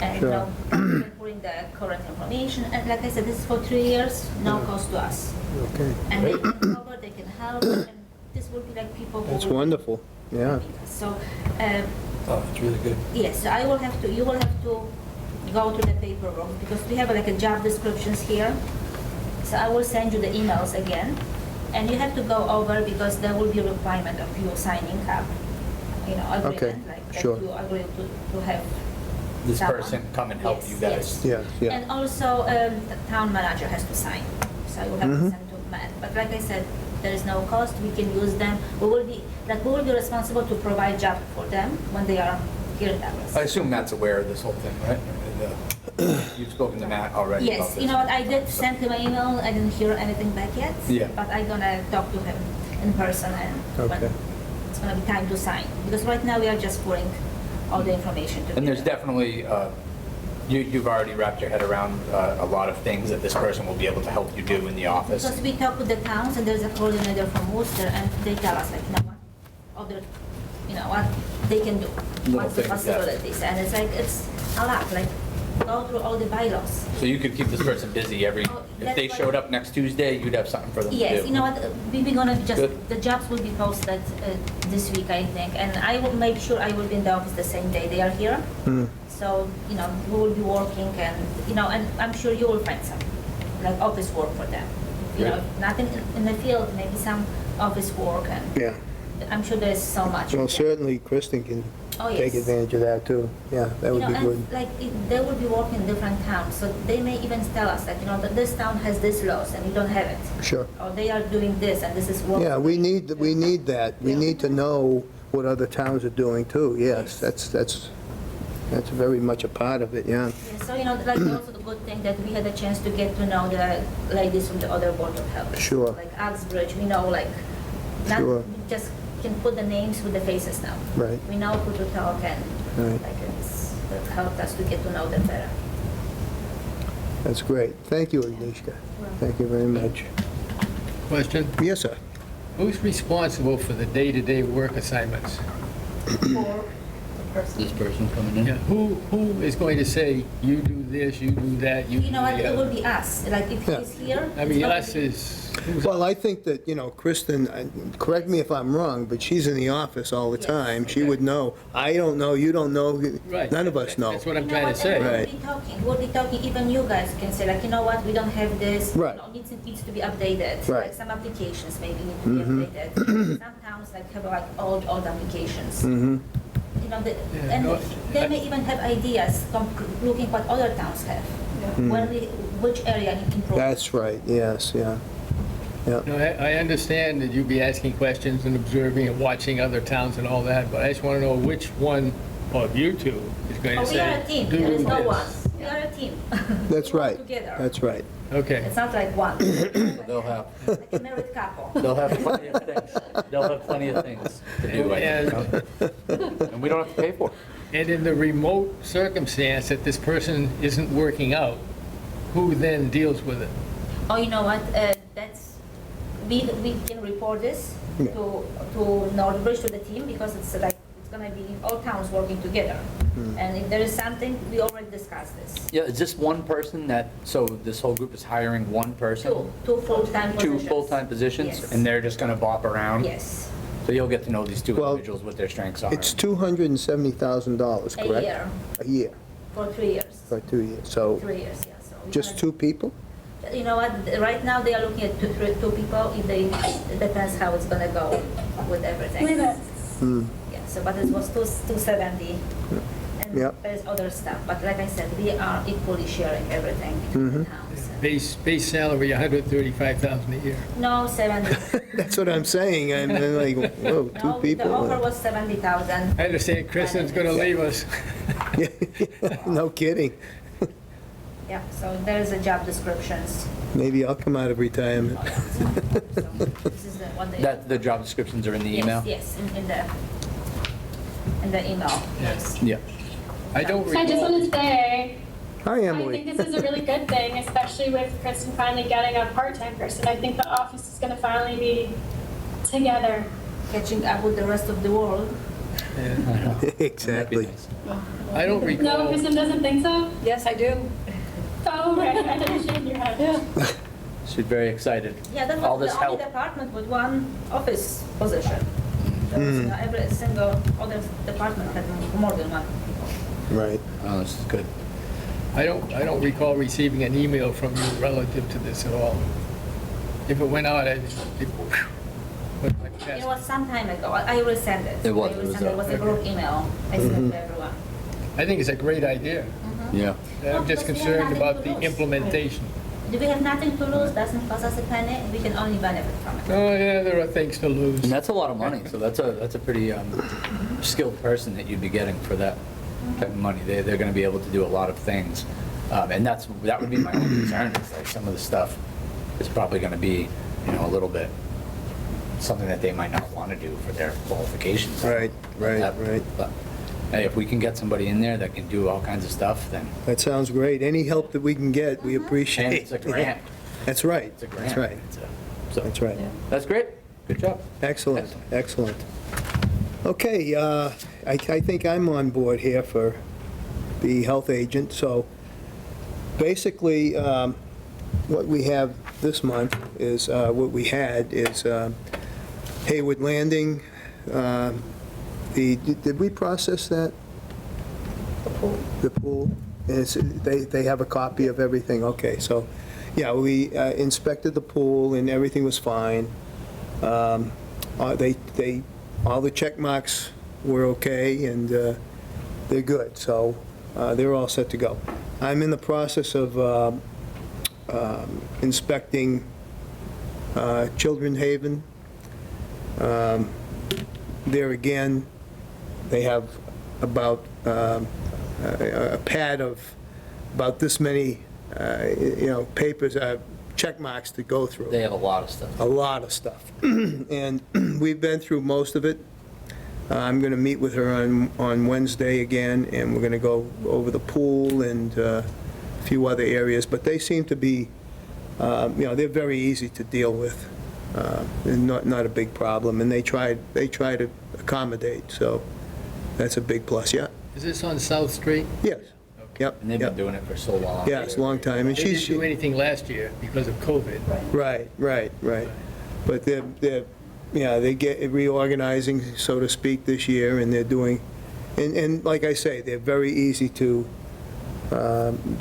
And, Sure. you know, putting the current information, and like I said, this is for 3 years, no cost to us. Okay, And they can cover, they can help, and this will be like people who. that's will- wonderful, yeah. So, Oh, it's really good. yes, so you will have to go to the paperwork, because we have like a job descriptions here. So I will send you the emails again, and you have to go over, because there will be a requirement of you signing up, you know, Okay, agreement, like that sure. you agree to have. This someone. person come and help Yes, you guys. yes. Yes, yeah. And also, the town manager has to sign, so I will have Mm-hmm. to send to Matt. But like I said, there is no cost, we can use them. We will be responsible to provide job for them when they are here in Dallas. I assume Matt's aware of this whole thing, right? You've spoken to Matt already about Yes, this. you know what, I did send him an email, I didn't hear anything back yet. Yeah. But I'm gonna talk to him in person, and when Okay. it's gonna be time to sign. Because right now, we are just putting all the information together. And there's definitely, you've already wrapped your head around a lot of things that this person will be able to help you do in the office. Because we talk with the towns, and there's a coordinator from Worcester, and they tell us, like, you know what, other, you know, what they can do, Little what's the things, yeah. possibilities, and it's like, it's a lot, like, go through all the bylaws. So you could keep this person busy every, Oh, if that's they what- showed up next Tuesday, you'd have something for them to do. Yes, you know what, we're gonna just, Good. the jobs will be posted this week, I think, and I will make sure I will be in the office the same day they are here. So, you know, we will be working, and, you know, and I'm sure you will find some, like, office work for them. You know, Great. nothing in the field, maybe some office work, and Yeah, I'm sure there's so much. well, for them. certainly Kristen can Oh, take yes. advantage of that too. Yeah, that You would know, be good. and like, they will be working in different towns, so they may even tell us that, you know, that this town has this laws and we don't have it. Sure. Or they are doing this and this is what. Yeah, we need that. We Yeah. need to know what other towns are doing too. Yes, Yes. that's very much a part of it, yeah. Yeah, so, you know, like, also the good thing that we had a chance to get to know the ladies from the other Board of Health. Sure. Like Uxbridge, we know, like, not, Sure. we just can put the names with the faces now. Right. We know who to talk, and Right. like, it helped us to get to know them better. That's great. Thank you, Agnieszka. Thank you very much. Question, Yes, sir. who's responsible for the day-to-day work assignments? For the person. This person coming in. Yeah, who is going to say, you do this, you do that, you do You know what, the it will other? be us, like, if Yeah. he's here. I it's mean, gonna us be- is, who's Well, I think that, you know, Kristen, correct me if I'm wrong, but she's in the office all the Yes. time. She Okay. would know. I don't know, you don't know, right. none of us know. That's what I'm You know trying what, to say. and Right. we'll be talking, even you guys can say, like, you know what, we don't have this. you Right. know, needs to be updated. Right. Like, some applications maybe need to be updated. Some towns, like, have, like, old applications. Mm-hmm. You know, Yeah, and no, they may even have ideas, looking what other towns have. Which area need improvement. That's right, yes, yeah. Yeah, No, I understand that you'd be asking questions and observing and watching other towns and all that, but I just want to know which one of you two is going to Oh, say, we are a team, do there is no this." one. We are a team. that's We work right. Together. That's right. Okay. It's not like one. They'll have, Like a married couple. they'll have plenty of things. They'll have plenty of things to do, I think, you know? And we don't have to pay for it. And in the remote circumstance that this person isn't working out, who then deals with it? Oh, you know what, we can report this Yeah. to Northbridge, to the team, because it's like, it's gonna be all towns working together. And if there is something, we already discussed this. Yeah, is this one person that, so this whole group is hiring one person? Two full-time positions. Two full-time positions? Yes. And they're just gonna bop around? Yes, So you'll get to know these two Well, individuals, what their strengths are. It's $270,000, a correct? year, A year, for 3 years. for 2 years. So 3 years, yeah, so. we're just gonna- 2 people? You know what, right now they are looking at two people, if they, it depends how it's gonna go with everything. Yeah, so, but it was 270. And Yep. there's other stuff, but like I said, we are equally sharing everything between the towns. Base salary, $135,000 a year. No, 70. That's what I'm saying. I'm like, whoa, 2 No, the offer people? was 70,000. I understand Kristen's going to leave us. No kidding. Yeah, so there's a job descriptions Maybe I'll come out of retirement. So this is what they. That, the job descriptions are in the email? Yes, in the email. Yes. Yeah. I don't I just recall, want to say, Hi, I Emily. think this is a really good thing, especially with Kristen finally getting a part-time person. I think the office is going to finally be together. Catching up with the rest of the world. yeah. Exactly. I don't No, recall, Kristen doesn't think so? Yes, I do. Oh, right, I didn't shake your head. She's very excited. Yeah, that All was this the only help. department with one office position. There was, every single other department had more than one people. Right. Oh, this is good. I don't recall receiving an email from you relative to this at all. If it went out, it whew, went like It that. was some time ago. I will send it. It was, I it will was send it. It was a group email. I sent it to everyone. I think it's a great idea. Yeah. I'm just concerned about the implementation. Do we have nothing to lose? Doesn't cost us a penny. We can only benefit from it. Oh, yeah, there are things to lose. And that's a lot of money, so that's a pretty skilled person that you'd be getting for that type of money. They're gonna be able to do a lot of things. And that would be my only concern, is like some of the stuff is probably gonna be, a little bit, something that they might not wanna do for their qualifications. Right, right, That- right. But, hey, if we can get somebody in there that can do all kinds of stuff, then, That sounds great. Any help that we can get, we appreciate. and it's a grant. That's right. It's a grant. That's right. So, That's right. that's great. Good job. Excellent, excellent. Okay, I think I'm on board here for the health agent. So basically, what we have this month is, what we had is Hayward Landing. Did we process that? The pool? They have a copy of everything? Okay, so, yeah, we inspected the pool and everything was fine. All the check marks were okay and they're good, so they're all set to go. I'm in the process of inspecting Children's Haven. There again, they have about a pad of about this many, papers, check marks to go through. They have a lot of stuff. A lot of stuff. And we've been through most of it. I'm going to meet with her on Wednesday again, and we're going to go over the pool and a few other areas. But they seem to be, they're very easy to deal with. They're not a big problem, and they try to accommodate, so that's a big plus, yeah. Is this on South Street? Yes, yep, And they've been yep. doing it for so long. Yeah, it's a long time, and They didn't she's, do anything last year because of COVID. right. But they get reorganizing, so to speak, this year, and they're doing, and like I say, they're very easy to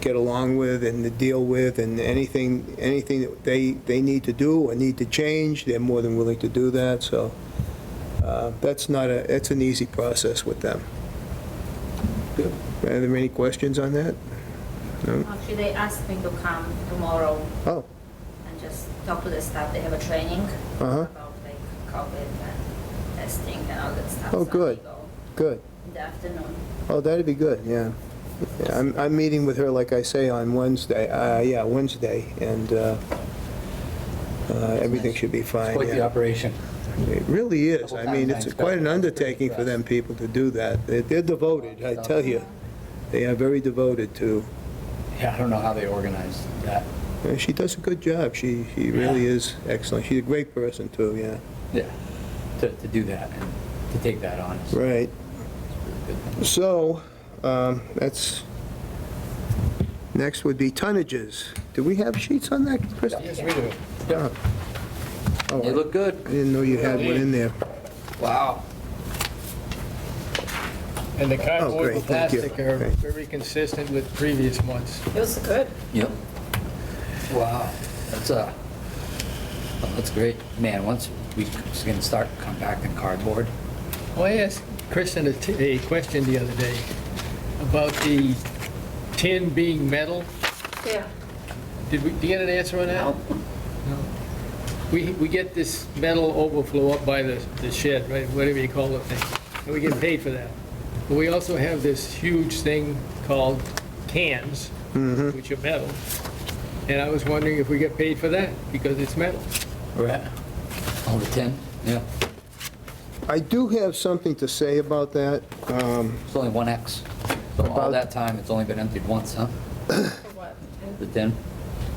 get along with and to deal with, and anything that they need to do or need to change, they're more than willing to do that, so it's an easy process with them. Good. Are there any questions on that? No? Actually, they asked me to come tomorrow Oh, and just talk to the staff. They have a training uh-huh, about like COVID and testing and all that stuff. Oh, So good. I go good. in the afternoon. Oh, that'd be good, yeah. Yeah, I'm meeting with her, like I say, on Wednesday, Wednesday, and everything should be fine, Quite the yeah. operation. It really is. Couple I mean, times it's I quite an inspected. undertaking for them people to do that. They're devoted, I tell you. They are very devoted to, Yeah, I don't know how they organize that. she does a good job. She really is excellent. She's a great person, too, yeah. Yeah, to do that and to take that on. is Right. really good. So, next would be tonnages. Do we have sheets on that, Chris? Yes, we do. Yeah. Oh, They look good. I didn't know you had one in there. Wow. And the cardboard great, and thank you. plastic are Great. very consistent with previous months. Feels good. Yep. Wow. That's great. Man, once we can start compacting cardboard. Well, I asked Kristen a question the other day about the tin being metal. Yeah. Do you get an answer on that? No. We get this metal overflow up by the shed, right, whatever you call the thing, and we get paid for that. But we also have this huge thing called cans, which are metal, And I was wondering if we get paid for that, because it's metal. Right. Oh, the tin, yeah. I do have something to say about that. It's only 1X. So all About- that time, it's only been emptied once, huh? For what? The tin?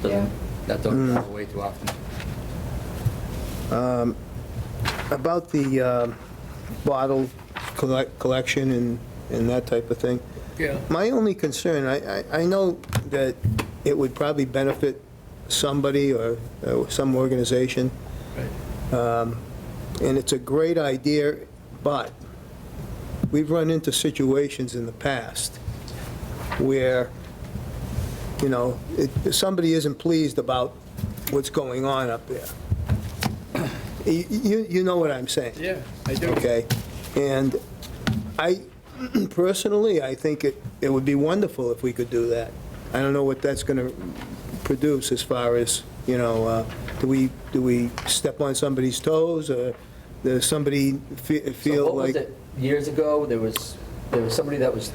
Doesn't, that don't go away too often. About the bottle collection and that type of thing. Yeah. My only concern, I know that it would probably benefit somebody or some organization, Right. and it's a great idea, but we've run into situations in the past where, you know, somebody isn't pleased about what's going on up there. You know what I'm saying? Yeah, I do. Okay, and I, personally, I think it would be wonderful if we could do that. I don't know what that's gonna produce as far as, you know, do we step on somebody's toes, or does somebody So feel what was like? it, years ago, there was somebody that was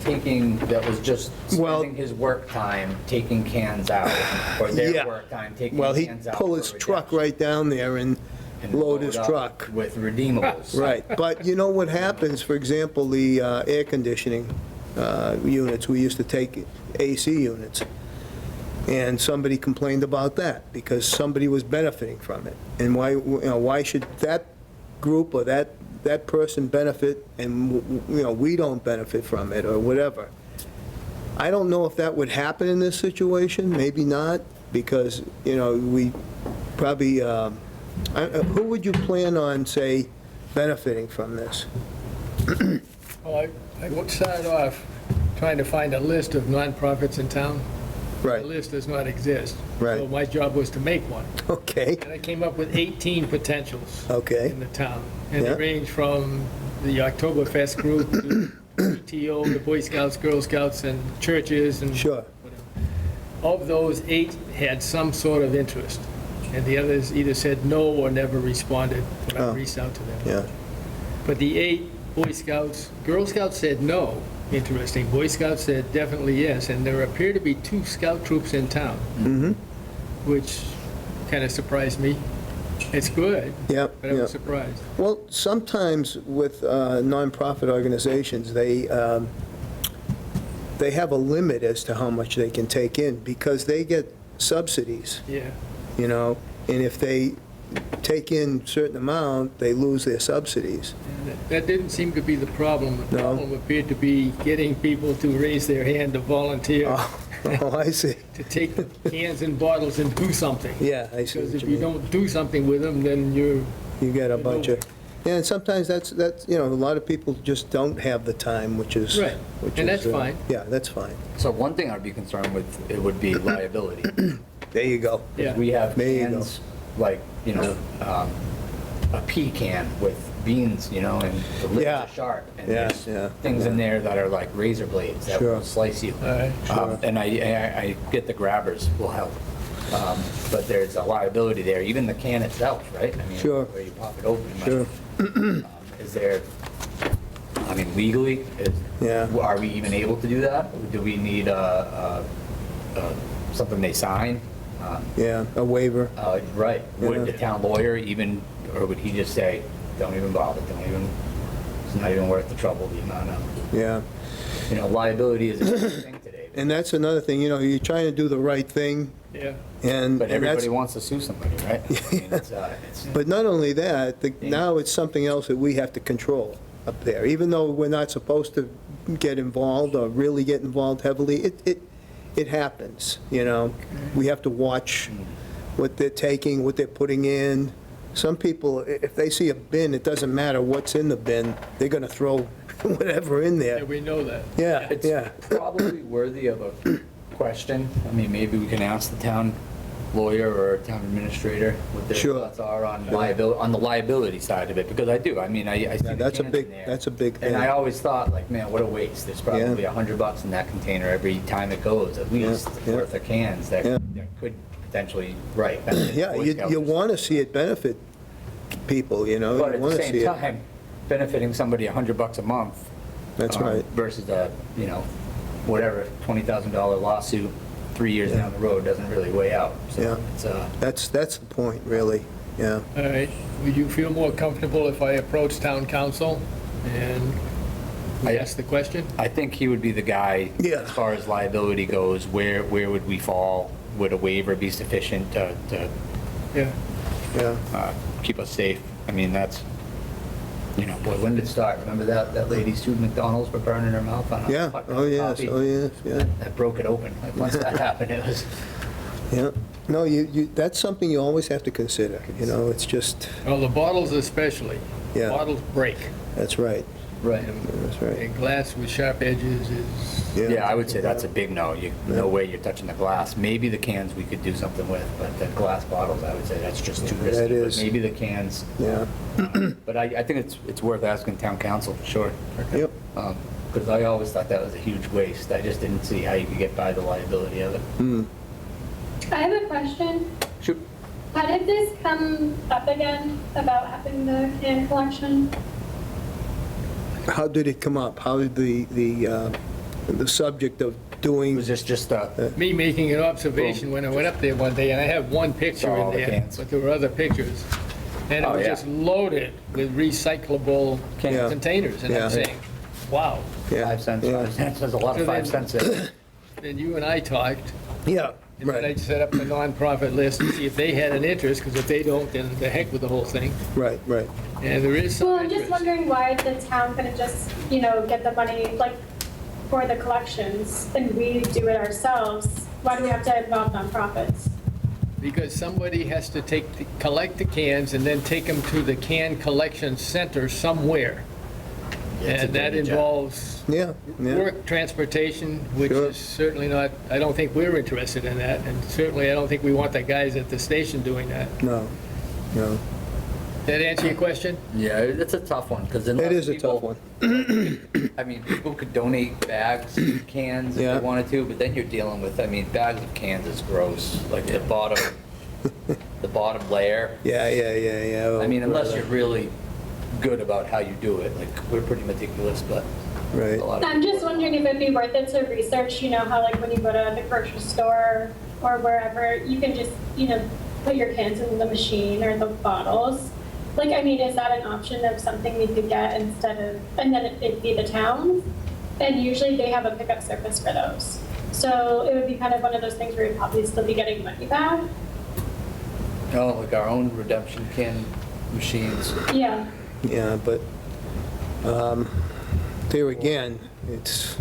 just Well- spending his work time taking cans out, or Yeah. their work time taking Well, he'd cans out. pull for his truck redemption right down there and and load his up truck. With redeemables. Right, but you know what happens, for example, the air conditioning units, we used to take AC units, and somebody complained about that, because somebody was benefiting from it. And why, you know, why should that group or that person benefit, and, you know, we don't benefit from it, or whatever? I don't know if that would happen in this situation, maybe not, because, you know, we probably, who would you plan on, say, benefiting from this? Well, I started off trying to find a list of nonprofits in town. Right, The list does not exist. Right. So my job was to make one. okay, And I came up with 18 potentials okay, in the town. And Yeah. they range from the Oktoberfest group to PTO, the Boy Scouts, Girl Scouts, and churches, and sure, of those, 8 had some sort of interest, and the others either said no or never responded when I Oh. reached out to them. yeah, But the 8 Boy Scouts, Girl Scouts said no, interesting. Boy Scouts said definitely yes, and there appear to be 2 scout troops in town, mm-hmm, which kind of surprised me. It's good, yep, but I yep. was surprised. Well, sometimes with nonprofit organizations, they have a limit as to how much they can take in, because they get subsidies, Yeah, you know, and if they take in a certain amount, they lose their subsidies. and that didn't seem to be the problem. The No. problem appeared to be getting people to raise their hand to volunteer, Oh, I see. to take the cans and bottles and do something. Yeah, I see Because what if you you mean. don't do something with them, then you're, You get a you bunch know. of, yeah, and sometimes that's, you know, a lot of people just don't have the time, which is. Right, which and is, that's fine. Yeah, that's fine. So one thing I'd be concerned with, it would be liability. There you go. yeah. We have There you go. cans, like, you know, a pea can with beans, you know, and the lids Yeah. are sharp. And Yeah, there's yeah, things in yeah. there that are like razor blades that Sure. will slice you. All right, And I get the grabbers will help. But there's a liability there, even the can itself, right? I mean, Sure. where you pop it open. but, Sure. Is there, I mean, legally, Yeah. are we even able to do that? Do we need something they sign? Yeah, a waiver. Right, would Yeah. the town lawyer even, or would he just say, don't even bother, it's not even worth the trouble, the amount of, Yeah. you know, liability is a big thing today. And that's another thing, you know, you're trying to do the right thing, Yeah, and But and that's, everybody wants to sue somebody, right? I mean, it's, but not only that, now it's something else that we have to control up there. Even though we're not supposed to get involved or really get involved heavily, it happens, you know? We have to watch what they're taking, what they're putting in. Some people, if they see a bin, it doesn't matter what's in the bin, they're gonna throw whatever in yeah, there. we know that. Yeah, it's yeah. probably worthy of a question. I mean, maybe we can ask the town lawyer or town administrator what their Sure. thoughts are on liability, on the liability side of it, because I do, I mean, I see Yeah, the that's a cans big, in there. that's a big thing. And I always thought, like, man, what a waste. There's probably $100 in that container every time it goes, at least, yeah. worth of cans that Yeah. that could potentially, right. benefit Yeah, Boy you Scouts or want to see it benefit people, you know? But You at the wanna see same it. time, benefiting somebody $100 a month. That's right. Versus a, you know, whatever, $20,000 lawsuit 3 years down the road doesn't really weigh out. Yeah. So it's, That's the point, really, yeah. All right, would you feel more comfortable if I approach town council and we ask the question? I think he would be the guy, Yeah. as far as liability goes, where would we fall? Would a waiver be sufficient to Yeah. Yeah, keep us safe? I mean, that's, you know, boy, when did it start? Remember that lady sued McDonald's for burning her mouth on a yeah, hot oh, yes, coffee? oh, yes, yeah, That broke it open. Like, once that happened, it was, yeah. No, that's something you always have to consider, you know, it's just, Well, the bottles especially. Yeah. Bottles break. that's right, right. that's right. And glass with sharp edges is, Yeah, I would say that's a big no. No way you're touching the glass. Maybe the cans we could do something with, but the glass bottles, I would say that's just too risky. That But is. maybe the cans, Yeah, but I think it's worth asking town council for sure. yep, Because I always thought that was a huge waste. I just didn't see how you could get by the liability of it. I have a question. Shoot. How did this come up again about having the can collection? how did it come up? How did the subject of doing? Was this just me making an observation when I went up there one day, and I have one picture Saw all in the there, cans. but there were other pictures. And it Oh, was yeah. just loaded with recyclable Yeah. containers, and Yeah. I'm saying, wow. Yeah, 5 cents? yeah. 5 cents. There's a lot So of 5 then- cents there. And you and I talked, Yeah, and then I right, set up a nonprofit list to see if they had an interest, because if they don't, then the heck with the whole thing. right, right. And there is some Well, I'm just interest. wondering why the town couldn't just, get the money, like, for the collections, and we do it ourselves. Why do we have to involve nonprofits? Because somebody has to collect the cans and then take them to the can collection center somewhere. It's a And that dirty job. involves Yeah, yeah, work transportation, which Sure. is certainly not, I don't think we're interested in that, and certainly I don't think we want the guys at the station doing that. no, no. That answer your question? Yeah, it's a tough one because It is a tough one. I mean, people could donate bags, cans if Yeah. they wanted to, but then you're dealing with, I mean, bags of cans is gross. Like the bottom layer. Yeah, yeah, yeah, yeah. I mean, unless you're really good about how you do it, like we're pretty meticulous, but Right. a lot of. I'm just wondering if it'd be worth it to research, how like when you go to the grocery store or wherever, you can just, put your cans in the machine or the bottles. Like, I mean, is that an option of something we could get instead of, and then it'd be the town? And usually they have a pickup service for those. So it would be kind of one of those things where you'd probably still be getting money back. Oh, like our own redemption can machines. Yeah. Yeah, but there again, it's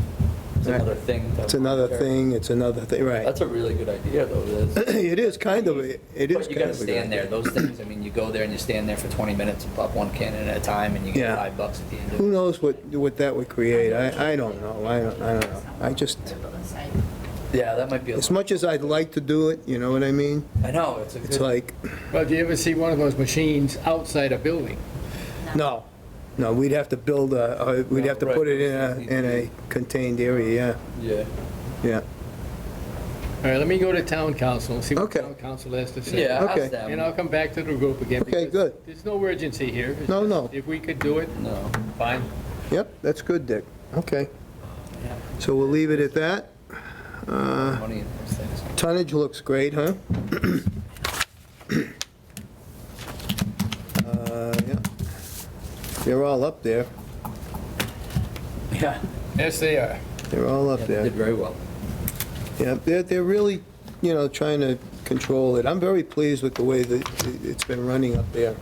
another thing. It's another thing, it's another thing, right. That's a really good idea, though. It is. It is kind of, it is But you kind gotta of a good stand there. idea. Those things, I mean, you go there and you stand there for 20 minutes and pop one can in at a time, and you get Yeah. $5 at the end of Who it. knows what that would create? I don't know, I don't know. I just, Yeah, that might be. as much as I'd like to do it, you know what I mean? I know it's a It's good. like, Well, do you ever see one of those machines outside a building? no, no, we'd have to build we'd have to put it in a contained area, Yeah. yeah, yeah. All right, let me go to town council and see what Okay. town council has to say. Yeah. Okay. Ask them. And I'll come back to the group again. Okay, because good. There's no urgency here. It's No, just no. If we could do it, No. fine. Yep, that's good, Dick, okay. Yeah. So we'll leave it at that. Money in those things. Tonnage looks great, huh? Yeah. They're all up there, Yeah. Yes, they are. they're all up there. Did very well. Yeah, they're really, trying to control it. I'm very pleased with the way that it's been running up there.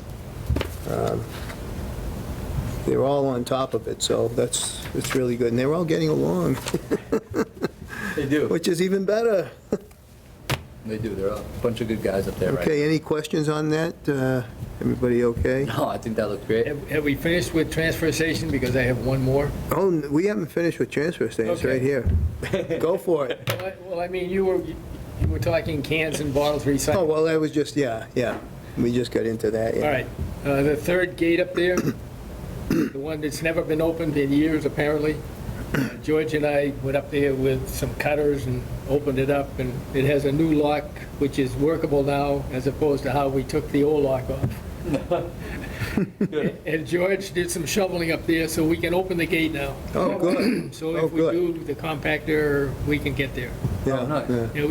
They're all on top of it, so it's really good. And they're all getting along, They do. which is even better. They do. They're a bunch of good guys up there, right? Okay, any questions on that? Everybody okay? No, I think that looked great. Have we finished with transfer station? Because I have one more. Oh, we haven't finished with transfer stations, Okay. right here. Go for it. Well, I mean, you were talking cans and bottles Oh, recycled. well, that was just, yeah. We just got into that, yeah. All right, the third gate up there, the one that's never been opened in years, apparently. George and I went up there with some cutters and opened it up, and it has a new lock, which is workable now, as opposed to how we took the old lock off. Good. And George did some shoveling up there, so we can open the gate now. Oh, good. So Oh, if we good. do the compactor, we can get there. Yeah, Oh, nice. yeah. Yeah,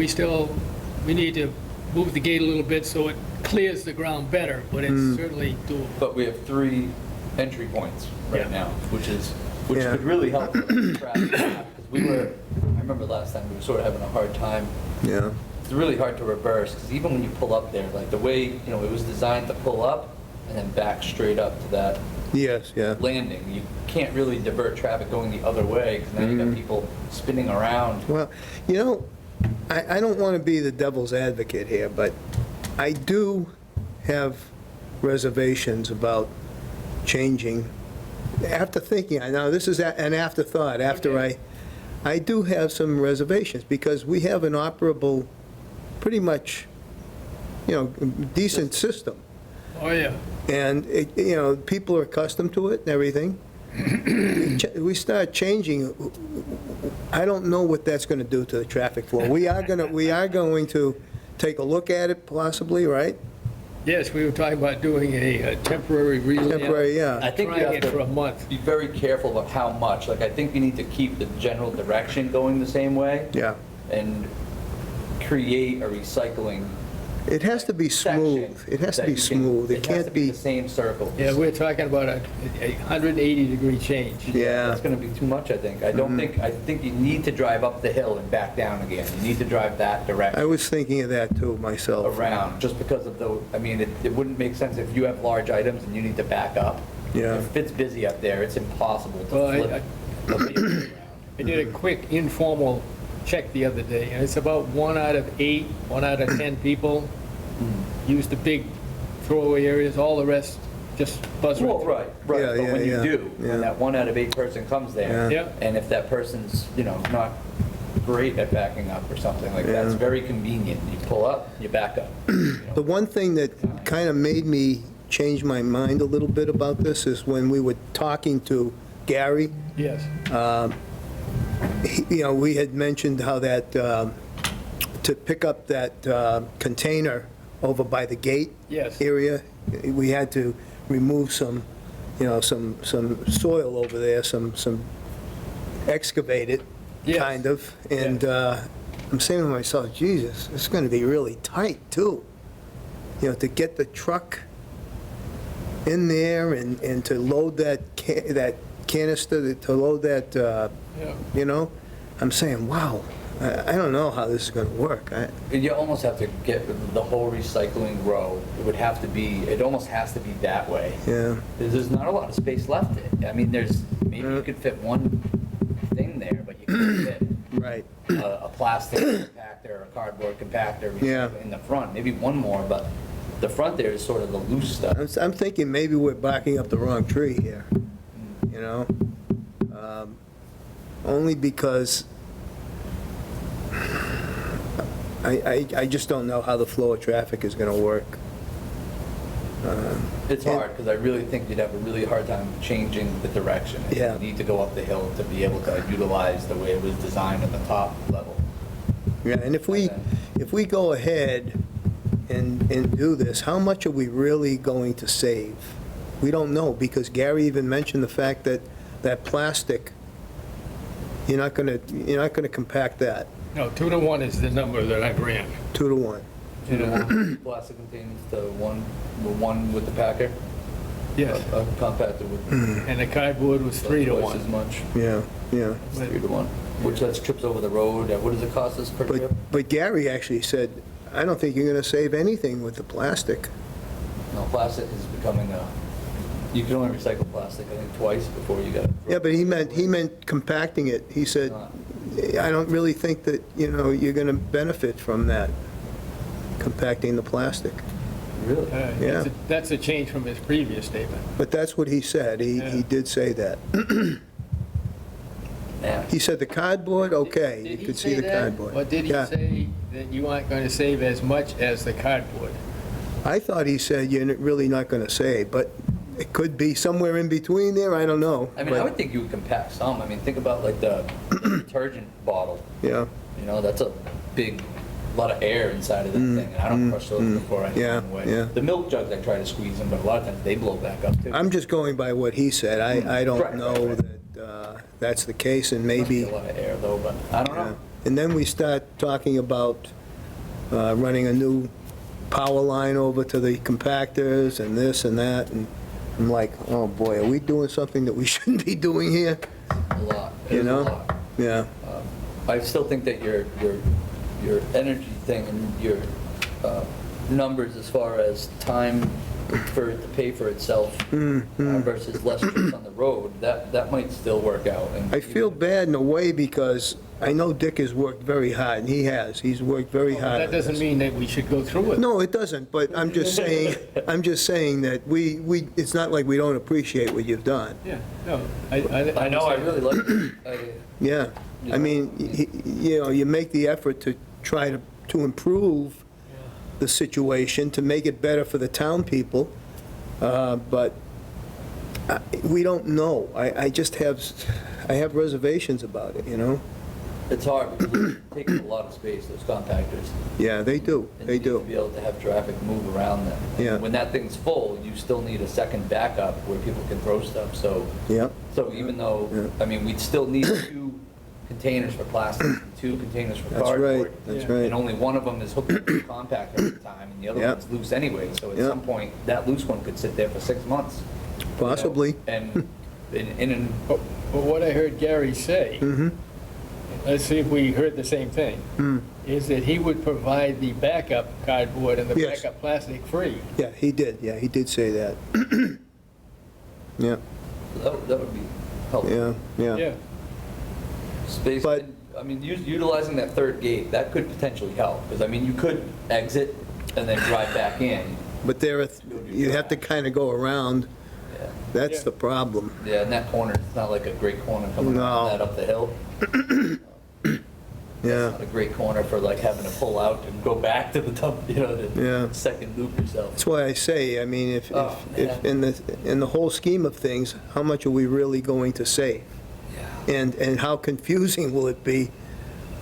we need to move the gate a little bit so it clears the ground better, but it's certainly doable. But we have 3 entry points right Yeah. now, which Yeah. could really help with traffic. Because I remember last time we were sort of having a hard time. Yeah. It's really hard to reverse, because even when you pull up there, like the way, it was designed to pull up and then back straight up to that Yes, yeah. landing. You can't really divert traffic going the other way, because now you got people spinning around. Well, I don't want to be the devil's advocate here, but I do have reservations about changing. After thinking, I know this is an afterthought, I do have some reservations, because we have an operable, pretty much, decent system. Oh, yeah. And, people are accustomed to it and everything. We start changing, I don't know what that's going to do to the traffic flow. We are going to take a look at it possibly, right? Yes, we were talking about doing a temporary relayout. Temporary, yeah. I think you Trying have it for a to month. be very careful about how much. Like, I think you need to keep the general direction going the same way Yeah. and create a recycling It has to be smooth. section. It has to that be you can- smooth. It It has can't to be be, the same circle. Yeah, we're talking about a 180-degree change. yeah. That's going to be too much, I think. I think you need to drive up the hill and back down again. You need to drive that I direction was thinking of that too, myself. around, just because of it wouldn't make sense if you have large items and you need to back up. Yeah. If it's busy up there, it's impossible to Well, flip the vehicle around. I did a quick informal check the other day, and it's about 1 out of 8, 1 out of 10 people use the big throwaway areas, all the rest just buzz right Well, through. right. Yeah, But when yeah, you do, yeah. when that 1 out of 8 person comes there, Yeah. and if that person's, not great at backing up or something like that, it's Yeah. very convenient. You pull up, you back up. The one thing that kind of made me change my mind a little bit about this is when we were talking to Gary, Yes, we had mentioned how that, to pick up that container over by the gate yes. area, we had to remove some soil over there, some excavate it, Yes. kind of. And I'm saying to myself, Jesus, it's going to be really tight, too. To get the truck in there and to load that canister, to load that, Yeah. I'm saying, wow, I don't know how this is going to work. You almost have to get the whole recycling row. It almost has to be that way. Yeah, There's not a lot of space left. I mean, maybe you could fit one thing there, but you can't fit right. a plastic compactor, a cardboard compactor Yeah. in the front. Maybe one more, but the front there is sort of the loose stuff. I'm thinking maybe we're barking up the wrong tree here, you know? Only because I just don't know how the flow of traffic is going to work. It's hard, because I really think you'd have a really hard time changing the direction. Yeah. You need to go up the hill to be able to utilize the way it was designed at the top level. Yeah, and if we go ahead and do this, how much are we really going to save? We don't know, because Gary even mentioned the fact that that plastic, you're not going to compact that No, 2 to 1 is the number that I ran. 2 to 1. Plastic containers to one with the packer? Yes, A compactor with and the cardboard was 3 to twice as 1. much. Yeah, yeah. It's 3 to 1, which that's trips over the road. What does it cost us per trip? But Gary actually said, I don't think you're going to save anything with the plastic. No, plastic is becoming you can only recycle plastic, I think, twice before you got to. Yeah, but he meant compacting it. He said, I don't really think that, you're going to benefit from that, compacting the plastic. Really? Yeah. That's a change from his previous statement. But that's what he said. He Yeah. did say that. Yeah. He said the cardboard, okay, you Did he could see say the that? cardboard. Or did he Yeah. say that you aren't going to save as much as the cardboard? I thought he said you're really not going to save, but it could be somewhere in between there, I don't know. I mean, I But, would think you would compact some. I mean, think about like the detergent bottle. Yeah, That's a big lot of air inside of that thing, and I don't crush those before I Yeah, throw them away. yeah. The milk jugs, I try to squeeze them, but a lot of times they blow back up too. I'm just going by what he said. I don't Right, know right, right. that that's the case, and Must be maybe, a lot of air though, but I don't yeah. know. And then we start talking about running a new power line over to the compactors and this and that, and I'm like, oh boy, are we doing something that we shouldn't be doing here? A lot. You It's a know? lot. Yeah, I still think that your energy thing and your numbers as far as time for it to pay for itself versus less trips on the road, that might still work out. And I feel bad in a way because I know Dick has worked very hard, and he has. He's worked very hard. That on doesn't this. mean that we should go through it. No, it doesn't, but I'm just saying that it's not like we don't appreciate what you've done. Yeah, no, I I know, I really like it. Yeah, I mean, you make the effort to try to improve the situation, to make it better for the town people, but we don't know. I have reservations about it, you know? It's hard because it takes a lot of space, those compactors. Yeah, they do, And they you need to do. be able to have traffic move around them. And Yeah. when that thing's full, you still need a second backup where people can throw stuff, so. Yeah, So even though, Yeah. I mean, we'd still need 2 containers for plastic and 2 containers for that's cardboard. right, that's Yeah. right. And only one of them is hooked up to the compactor at the time, and the other Yeah. one's loose anyway. So at Yeah. some point, that loose one could sit there for 6 months. you know, Possibly. And in But what I heard Gary say, let's see if we heard the same thing, is that he would provide the backup cardboard and the Yes. backup plastic free. Yeah, he did say that. Yeah, that would be helpful. yeah. Space, But- I mean, utilizing that third gate, that could potentially help, because I mean, you could exit and then drive back in. But you have to kind of go around, Yeah. that's Yeah. the problem. Yeah, and that corner, it's not like a great corner coming No. around that up the hill. Yeah, Not a great corner for like having to pull out and go back to the dump, you know, Yeah. the second loop yourself. that's why I say, I mean, if Oh, if man. in the whole scheme of things, how much are we really going to save? Yeah. And how confusing will it be,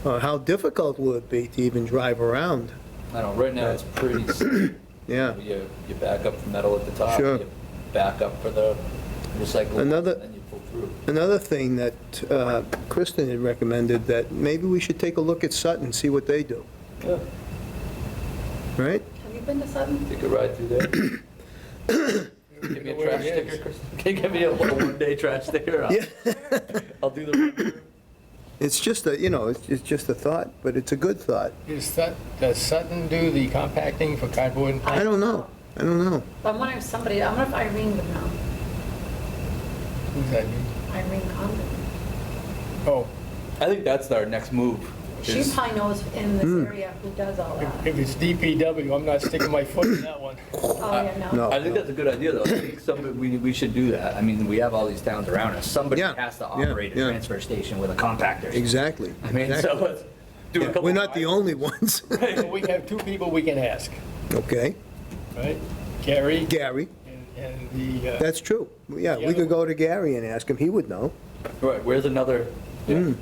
or how difficult will it be to even drive around? I don't know, right now it's pretty simple. Yeah. You back up the metal at the top. Sure. You back up for the recyclable, and Another- then you pull through. Another thing that Kristen had recommended, that maybe we should take a look at Sutton, see what they do, Yeah, right? Have you been to Sutton? take a ride through there. Give me a Where trash it is. sticker, Kristen. Can you give me a one-day trash sticker? I'll do the. It's just it's just a thought, but it's a good thought. Does Sutton do the compacting for cardboard and I plastic? don't know. But I'm wondering I wonder if Irene would know. Who's that? Irene Condon. Oh, I think that's our next move. She is- probably knows in this area who does all that. if it's DPW, I'm not sticking my foot in that one. Oh, yeah, No. I think that's a good idea, though. I think we should do that. I mean, we have all these towns around us. Somebody Yeah, has to yeah, operate a yeah. transfer station with a compactor. Exactly. I mean, so exactly. let's do a Yeah, couple. we're not the only ones. So we have 2 people we can ask, Okay, right? Gary Gary, and the, that's true. Yeah, we could go to Gary and ask him, he would know. Right, where's another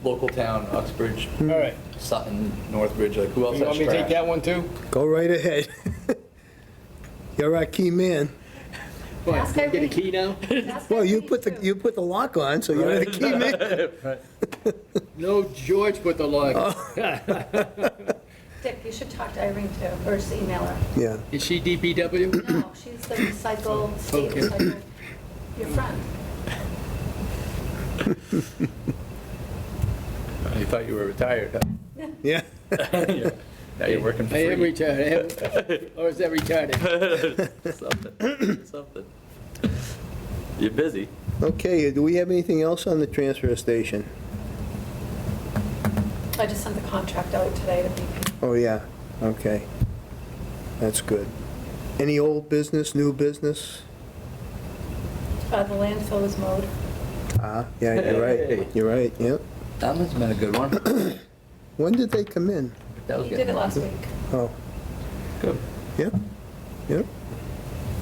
local town, Uxbridge, all right. Sutton, Northbridge, like who else You has want me to take trash? that one too? Go right ahead. You're our key man. What, Ask get a Irene. key now? Ask Well, you Irene, put too. the lock on, so you're the key man. No, George put the lock. Dick, you should talk to Irene too, or just email her. Yeah, Is she DPW? No, she's the recycle, state Okay. recycle, your friend. You thought you were retired, huh? yeah. Now you're working for I am free. retired, or is that retarded? Something. You're busy. Okay, do we have anything else on the transfer station? I just sent the contract out today to BP. Oh, yeah, okay. That's good. Any old business, new business? The landfill is mowed. Ah, yeah, you're Hey. right, you're right, yep. That must have been a good one. When did they come in? That was You did it last week. Oh, Good. yep, yep.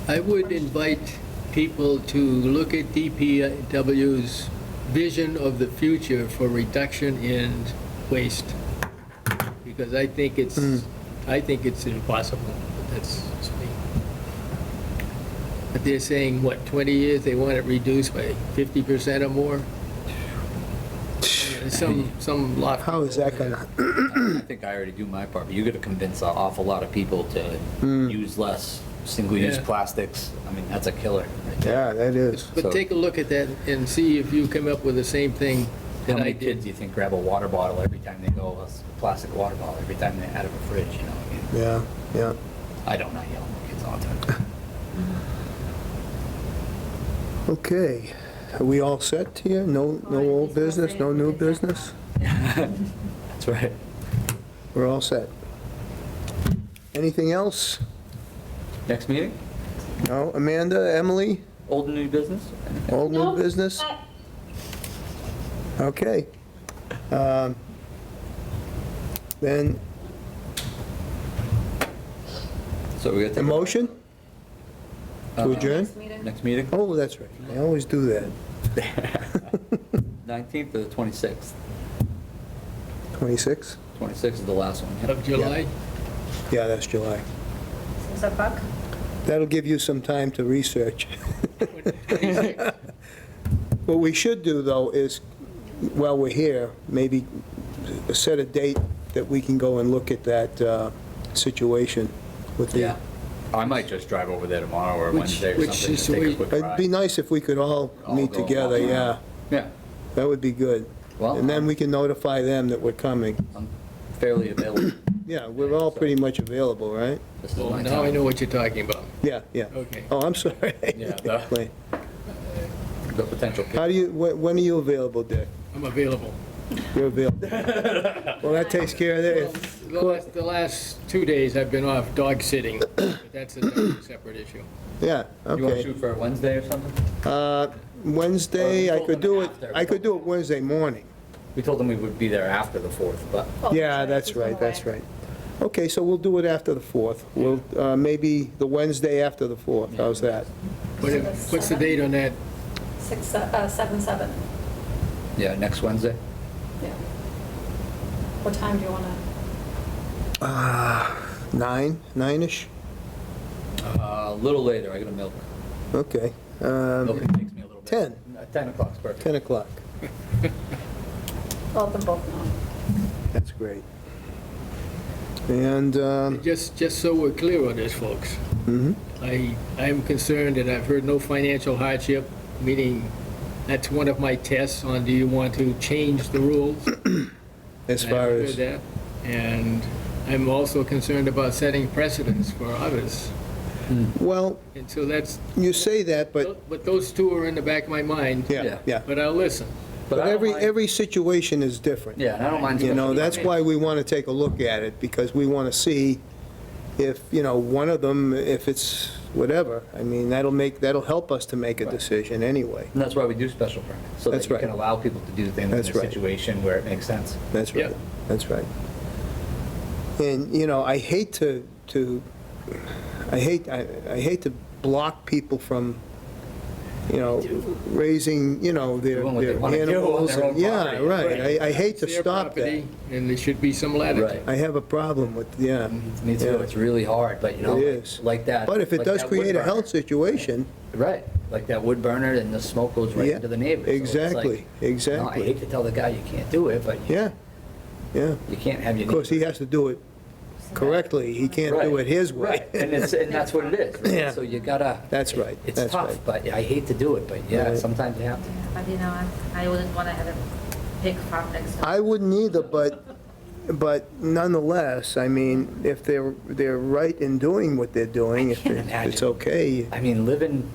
I would invite people to look at DPW's vision of the future for reduction in waste, because I think it's I think it's impossible, but that's just me. But they're saying, what, 20 years, they want it reduced by 50% or more? Some law. How is that gonna, I think I already do my part, but you gotta convince an awful lot of people to use less single-use Yeah. plastics. I mean, that's a killer right there. yeah, that is. But take a look at that and see if you come up with the same thing How that I many kids did. do you think grab a water bottle every time they go, a plastic water bottle every time they're out of a fridge, you know? I mean, Yeah, yeah. I don't know, yell at kids all the time. Okay, are we all set here? No old business, no new business? That's right. We're all set. Anything else? Next meeting, No? Amanda, Emily, old and new business? old new No, business? Okay. Then, So we got a to. motion to adjourn? Next meeting? Next meeting, Oh, that's right, I always do that. 19th or the 26th? 26? 26th is the last one. Of July? Yeah, that's July. Is that bug? That'll give you some time to research. What we should do, though, is, while we're here, maybe set a date that we can go and look at that situation with the... Yeah. I might just drive over there tomorrow or Which- Wednesday or which something, just is take a we- quick It'd be ride. nice if we could all All meet go together, walk yeah. around. Yeah, That would be good. well, And then we can notify them that we're coming. I'm fairly available. Yeah, we're all pretty much available, right? This is Well, my now I time. know what you're talking about. Yeah, yeah. Okay. Oh, I'm sorry. Yeah, the- The potential. How do you, when are you available, Dick? I'm available. You're available. Well, that takes care of that. The last 2 days I've been off dog sitting, but that's a separate issue. Yeah, You want to okay. shoot for a Wednesday or something? Wednesday, Or I we could told do them it, after. I could do it Wednesday morning. We told them we would be there after the 4th, but Oh, Yeah, that's he's going right, that's away. right. Okay, so we'll do it after the 4th. We'll, maybe the Wednesday after the 4th, how's that? What's the date on that? 7/7. yeah, next Wednesday. Yeah. What time do you want to? 9-ish? A little later, I got to milk. Okay. Milking takes me a little bit. 10. 10 o'clock's perfect. 10 o'clock, Let them both know. that's great. And, Just so we're clear on this, folks, mhm. I am concerned that I've heard no financial hardship, meaning that's one of my tests on do you want to change the rules? As I far haven't as, heard that. And I'm also concerned about setting precedents for others. well, And so that's, you say that, but, those two are in the back of my mind, yeah, yeah. but I'll listen. But I don't mind- every situation is different. Yeah, and I don't mind. You know, special that's permits. why we want to take a look at it, because we want to see if, you know, one of them, if it's whatever, I mean, that'll help us to make a decision anyway. And that's why we do special permits, so That's that you right. can allow people to do things in That's a right. situation where it makes sense. That's right, Yep. that's right. And, you know, I hate to block people from, you know, raising, you know, their Doing what they their wanna do on animals. their own and- Yeah, property. right, I hate to It's their stop that. property, And there should be some latitude. Right. I have a problem with, yeah. Me too, Yeah. it's really hard, but you know, It is. like that. But if it like does that create wood a burner. health situation, Right, like that wood burner and the smoke goes right Yeah, into the neighbors. So it's exactly, like, no, I exactly. hate to tell the guy you can't do it, but Yeah, yeah. you can't have your. Of course, he has to do it correctly, he can't do it his way. Right, and that's what it is, right? Yeah. So you gotta. That's right, It's that's tough, right. but I hate to do it, but yeah, Right. sometimes you have to. But you know, I wouldn't want to have a big farm next to. I wouldn't either, but nonetheless, I mean, if they're right in doing what they're doing, if can't it's imagine. okay, I mean, living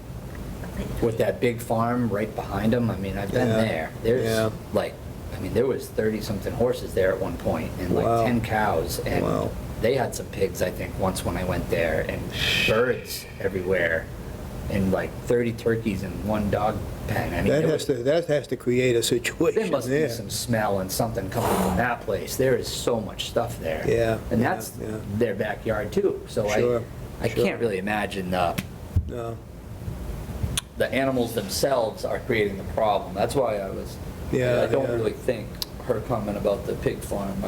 with that big farm right behind them, I mean, I've been Yeah, there. yeah. There's like, I mean, there was 30-something horses there at one point and Wow. like 10 cows. And Wow. they had some pigs, I think, once when I went there, and birds everywhere, and like 30 turkeys in one dog pen. I mean, that has to create a there situation must be there. some smell and something coming from that place. There is so much stuff there. Yeah, And yeah, that's yeah. their backyard too. So Sure, I sure. can't really imagine No, the animals themselves are creating the problem. That's why Yeah, I don't yeah. really think her comment about the pig farm,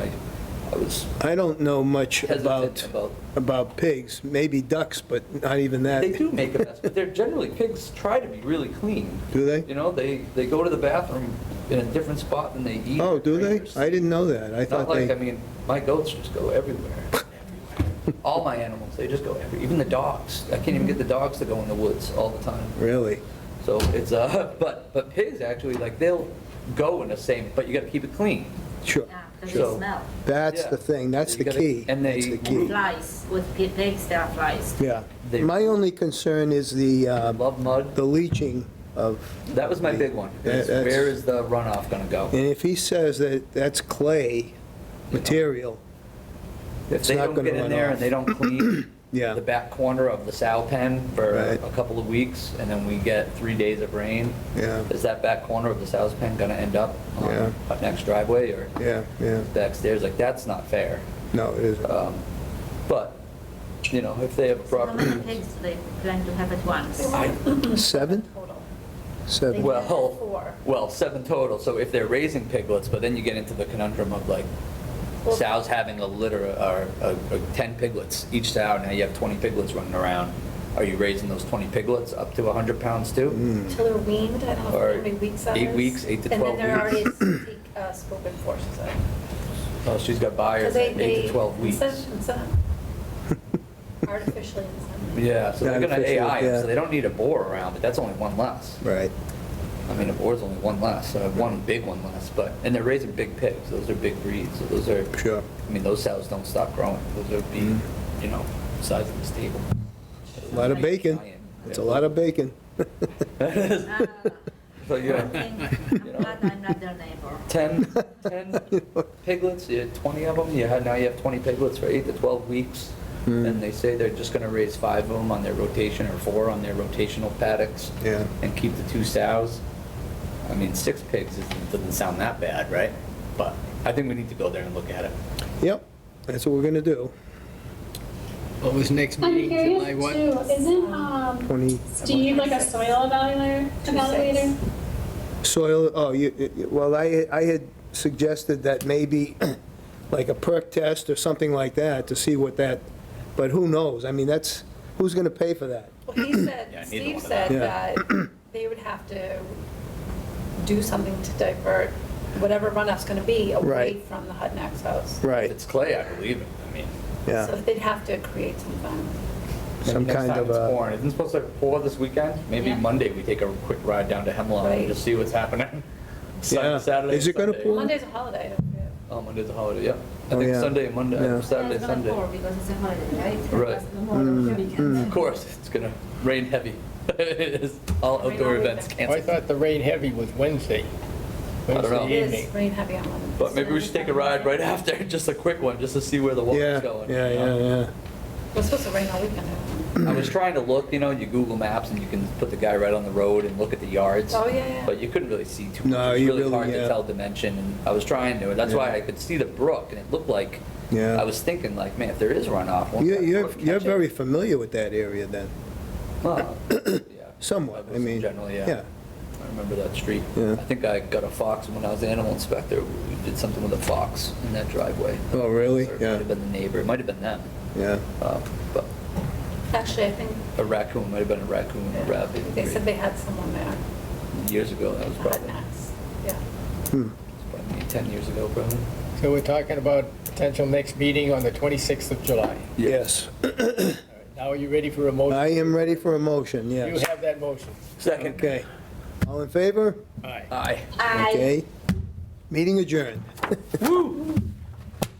I was I don't know much hesitant about pigs, maybe ducks, but not even that. They do make a mess, but they're generally, pigs try to be really clean. Do they? You know, they go to the bathroom in a different spot than they eat. Oh, or do they? drink. I didn't know that. I Not thought like, I they, mean, my goats just go everywhere. All my animals, they just go everywhere, even the dogs. I can't even get the dogs to go in the woods all the time. really? So it's, but pigs actually, like, they'll go in the same, but you gotta keep it clean. Sure. Yeah, because So- they smell. That's Yeah. the thing, that's You the gotta- key. and That's they- the key. Flies, with pigs, there are flies. Yeah. They- My only concern is the Love mud. leaching of, That was my big one. is That's- Where is the runoff gonna go? and if he says that that's clay material, If it's they not don't gonna get in run there off. and they don't clean Yeah. the back corner of the sow pen for Right. a couple of weeks, and then we get 3 days of rain, yeah, is that back corner of the sow's pen gonna end up Yeah. on our next driveway or yeah. back stairs? Like, that's not fair. No, it isn't. But, you know, if they have a How property. many pigs do they plan to have at once? I, 7? Total. 7. well, 7 total, so if they're raising piglets, but then you get into the conundrum of like, Well- sows having a litter, or 10 piglets, each sow, now you have 20 piglets running around. Are you raising those 20 piglets up to 100 pounds too? Till they're weaned, I don't know Or how many weeks that is. 8 weeks, 8 to 12 And then they're already weeks. spoken for, she said. Oh, she's got buyers Because at 8 to 12 weeks. Artificially inseminated. Yeah, so they're gonna Artificial, AI, yeah. so they don't need a boar around, but that's only one less. Right. I mean, a boar's only one less, so one big one less, but, and they're raising big pigs, those are big breeds, so those are, Sure. I mean, those sows don't stop growing, those are big, you know, size of this table. A lot of bacon. It's a lot of bacon. So, yeah, I'm glad I'm not their neighbor. 10 piglets, you had 20 of them, now you have 20 piglets for 8 to 12 weeks. And they say they're just gonna raise 5 of them on their rotation, or 4 on their rotational paddocks. Yeah. And keep the 2 sows. I mean, 6 pigs doesn't sound that bad, right? But I think we need to go there and look at it. Yep, that's what we're gonna do. What was next I'm meeting, curious July what? too, isn't 20 Steve like a soil evaluator? soil, well, I had suggested that maybe like a perk test or something like that to see what that, but who knows? I mean, that's, who's gonna pay for that? Well, he said, Yeah, neither Steve one of said them. that they would have to do something to divert whatever runoff's gonna be away Right. from the Hutnick's house. If Right, it's clay, I believe it, I mean. yeah, So they'd have to create something. some Next kind time of it's a, pouring, isn't it supposed to pour this weekend? Maybe Yeah. Monday we take a quick ride down to Hemlock and Right. just see what's happening. Yeah. Saturday, Is it gonna Sunday. pour? Monday's a holiday, I don't forget. Oh, Monday's a holiday, yeah. I Oh, think yeah. Sunday and Monday, Yeah. Saturday, It's gonna Sunday. pour because it's a holiday, right? Right. That's the more than weekend. Of course, it's gonna rain heavy. It's all Rain outdoor all events weekend. I canceled. thot the rain heavy was Wednesday. don't know. Wednesday It evening. is rain heavy on Monday. But maybe we should take a ride right after, just a quick one, just to see where the yeah, water's going. yeah, yeah. It's supposed to rain all weekend. I was trying to look, you know, you Google Maps and you can put the guy right on the road and look at the yards. Oh, yeah. But you couldn't really see too No, much. It was you really really- hard to yeah. tell dimension, and I was trying to, and that's why I could see the brook, and it looked like, Yeah. I was thinking like, man, if there is runoff, won't that You're, brook you're catch it? very familiar with that area then, Well, yeah. somewhat, I was mean. Generally, yeah. Yeah, I remember that street. Yeah. I think I got a fox when I was the animal inspector. We did something with a fox in that driveway. oh, really? Or it Yeah, might have been the neighbor, it might have been them. yeah. But Actually, I think a raccoon, might have been a raccoon, a rabbit. they said they had someone there, Years ago, that was probably, Hutnick's, yeah. probably 10 years ago, probably. So we're talking about potential next meeting on the 26th of July. Yes. All right, now are you ready for a motion? I am ready for a motion, You yes. have that motion. Second. Okay. All in favor? Aye. Aye. I Okay. Meeting adjourned.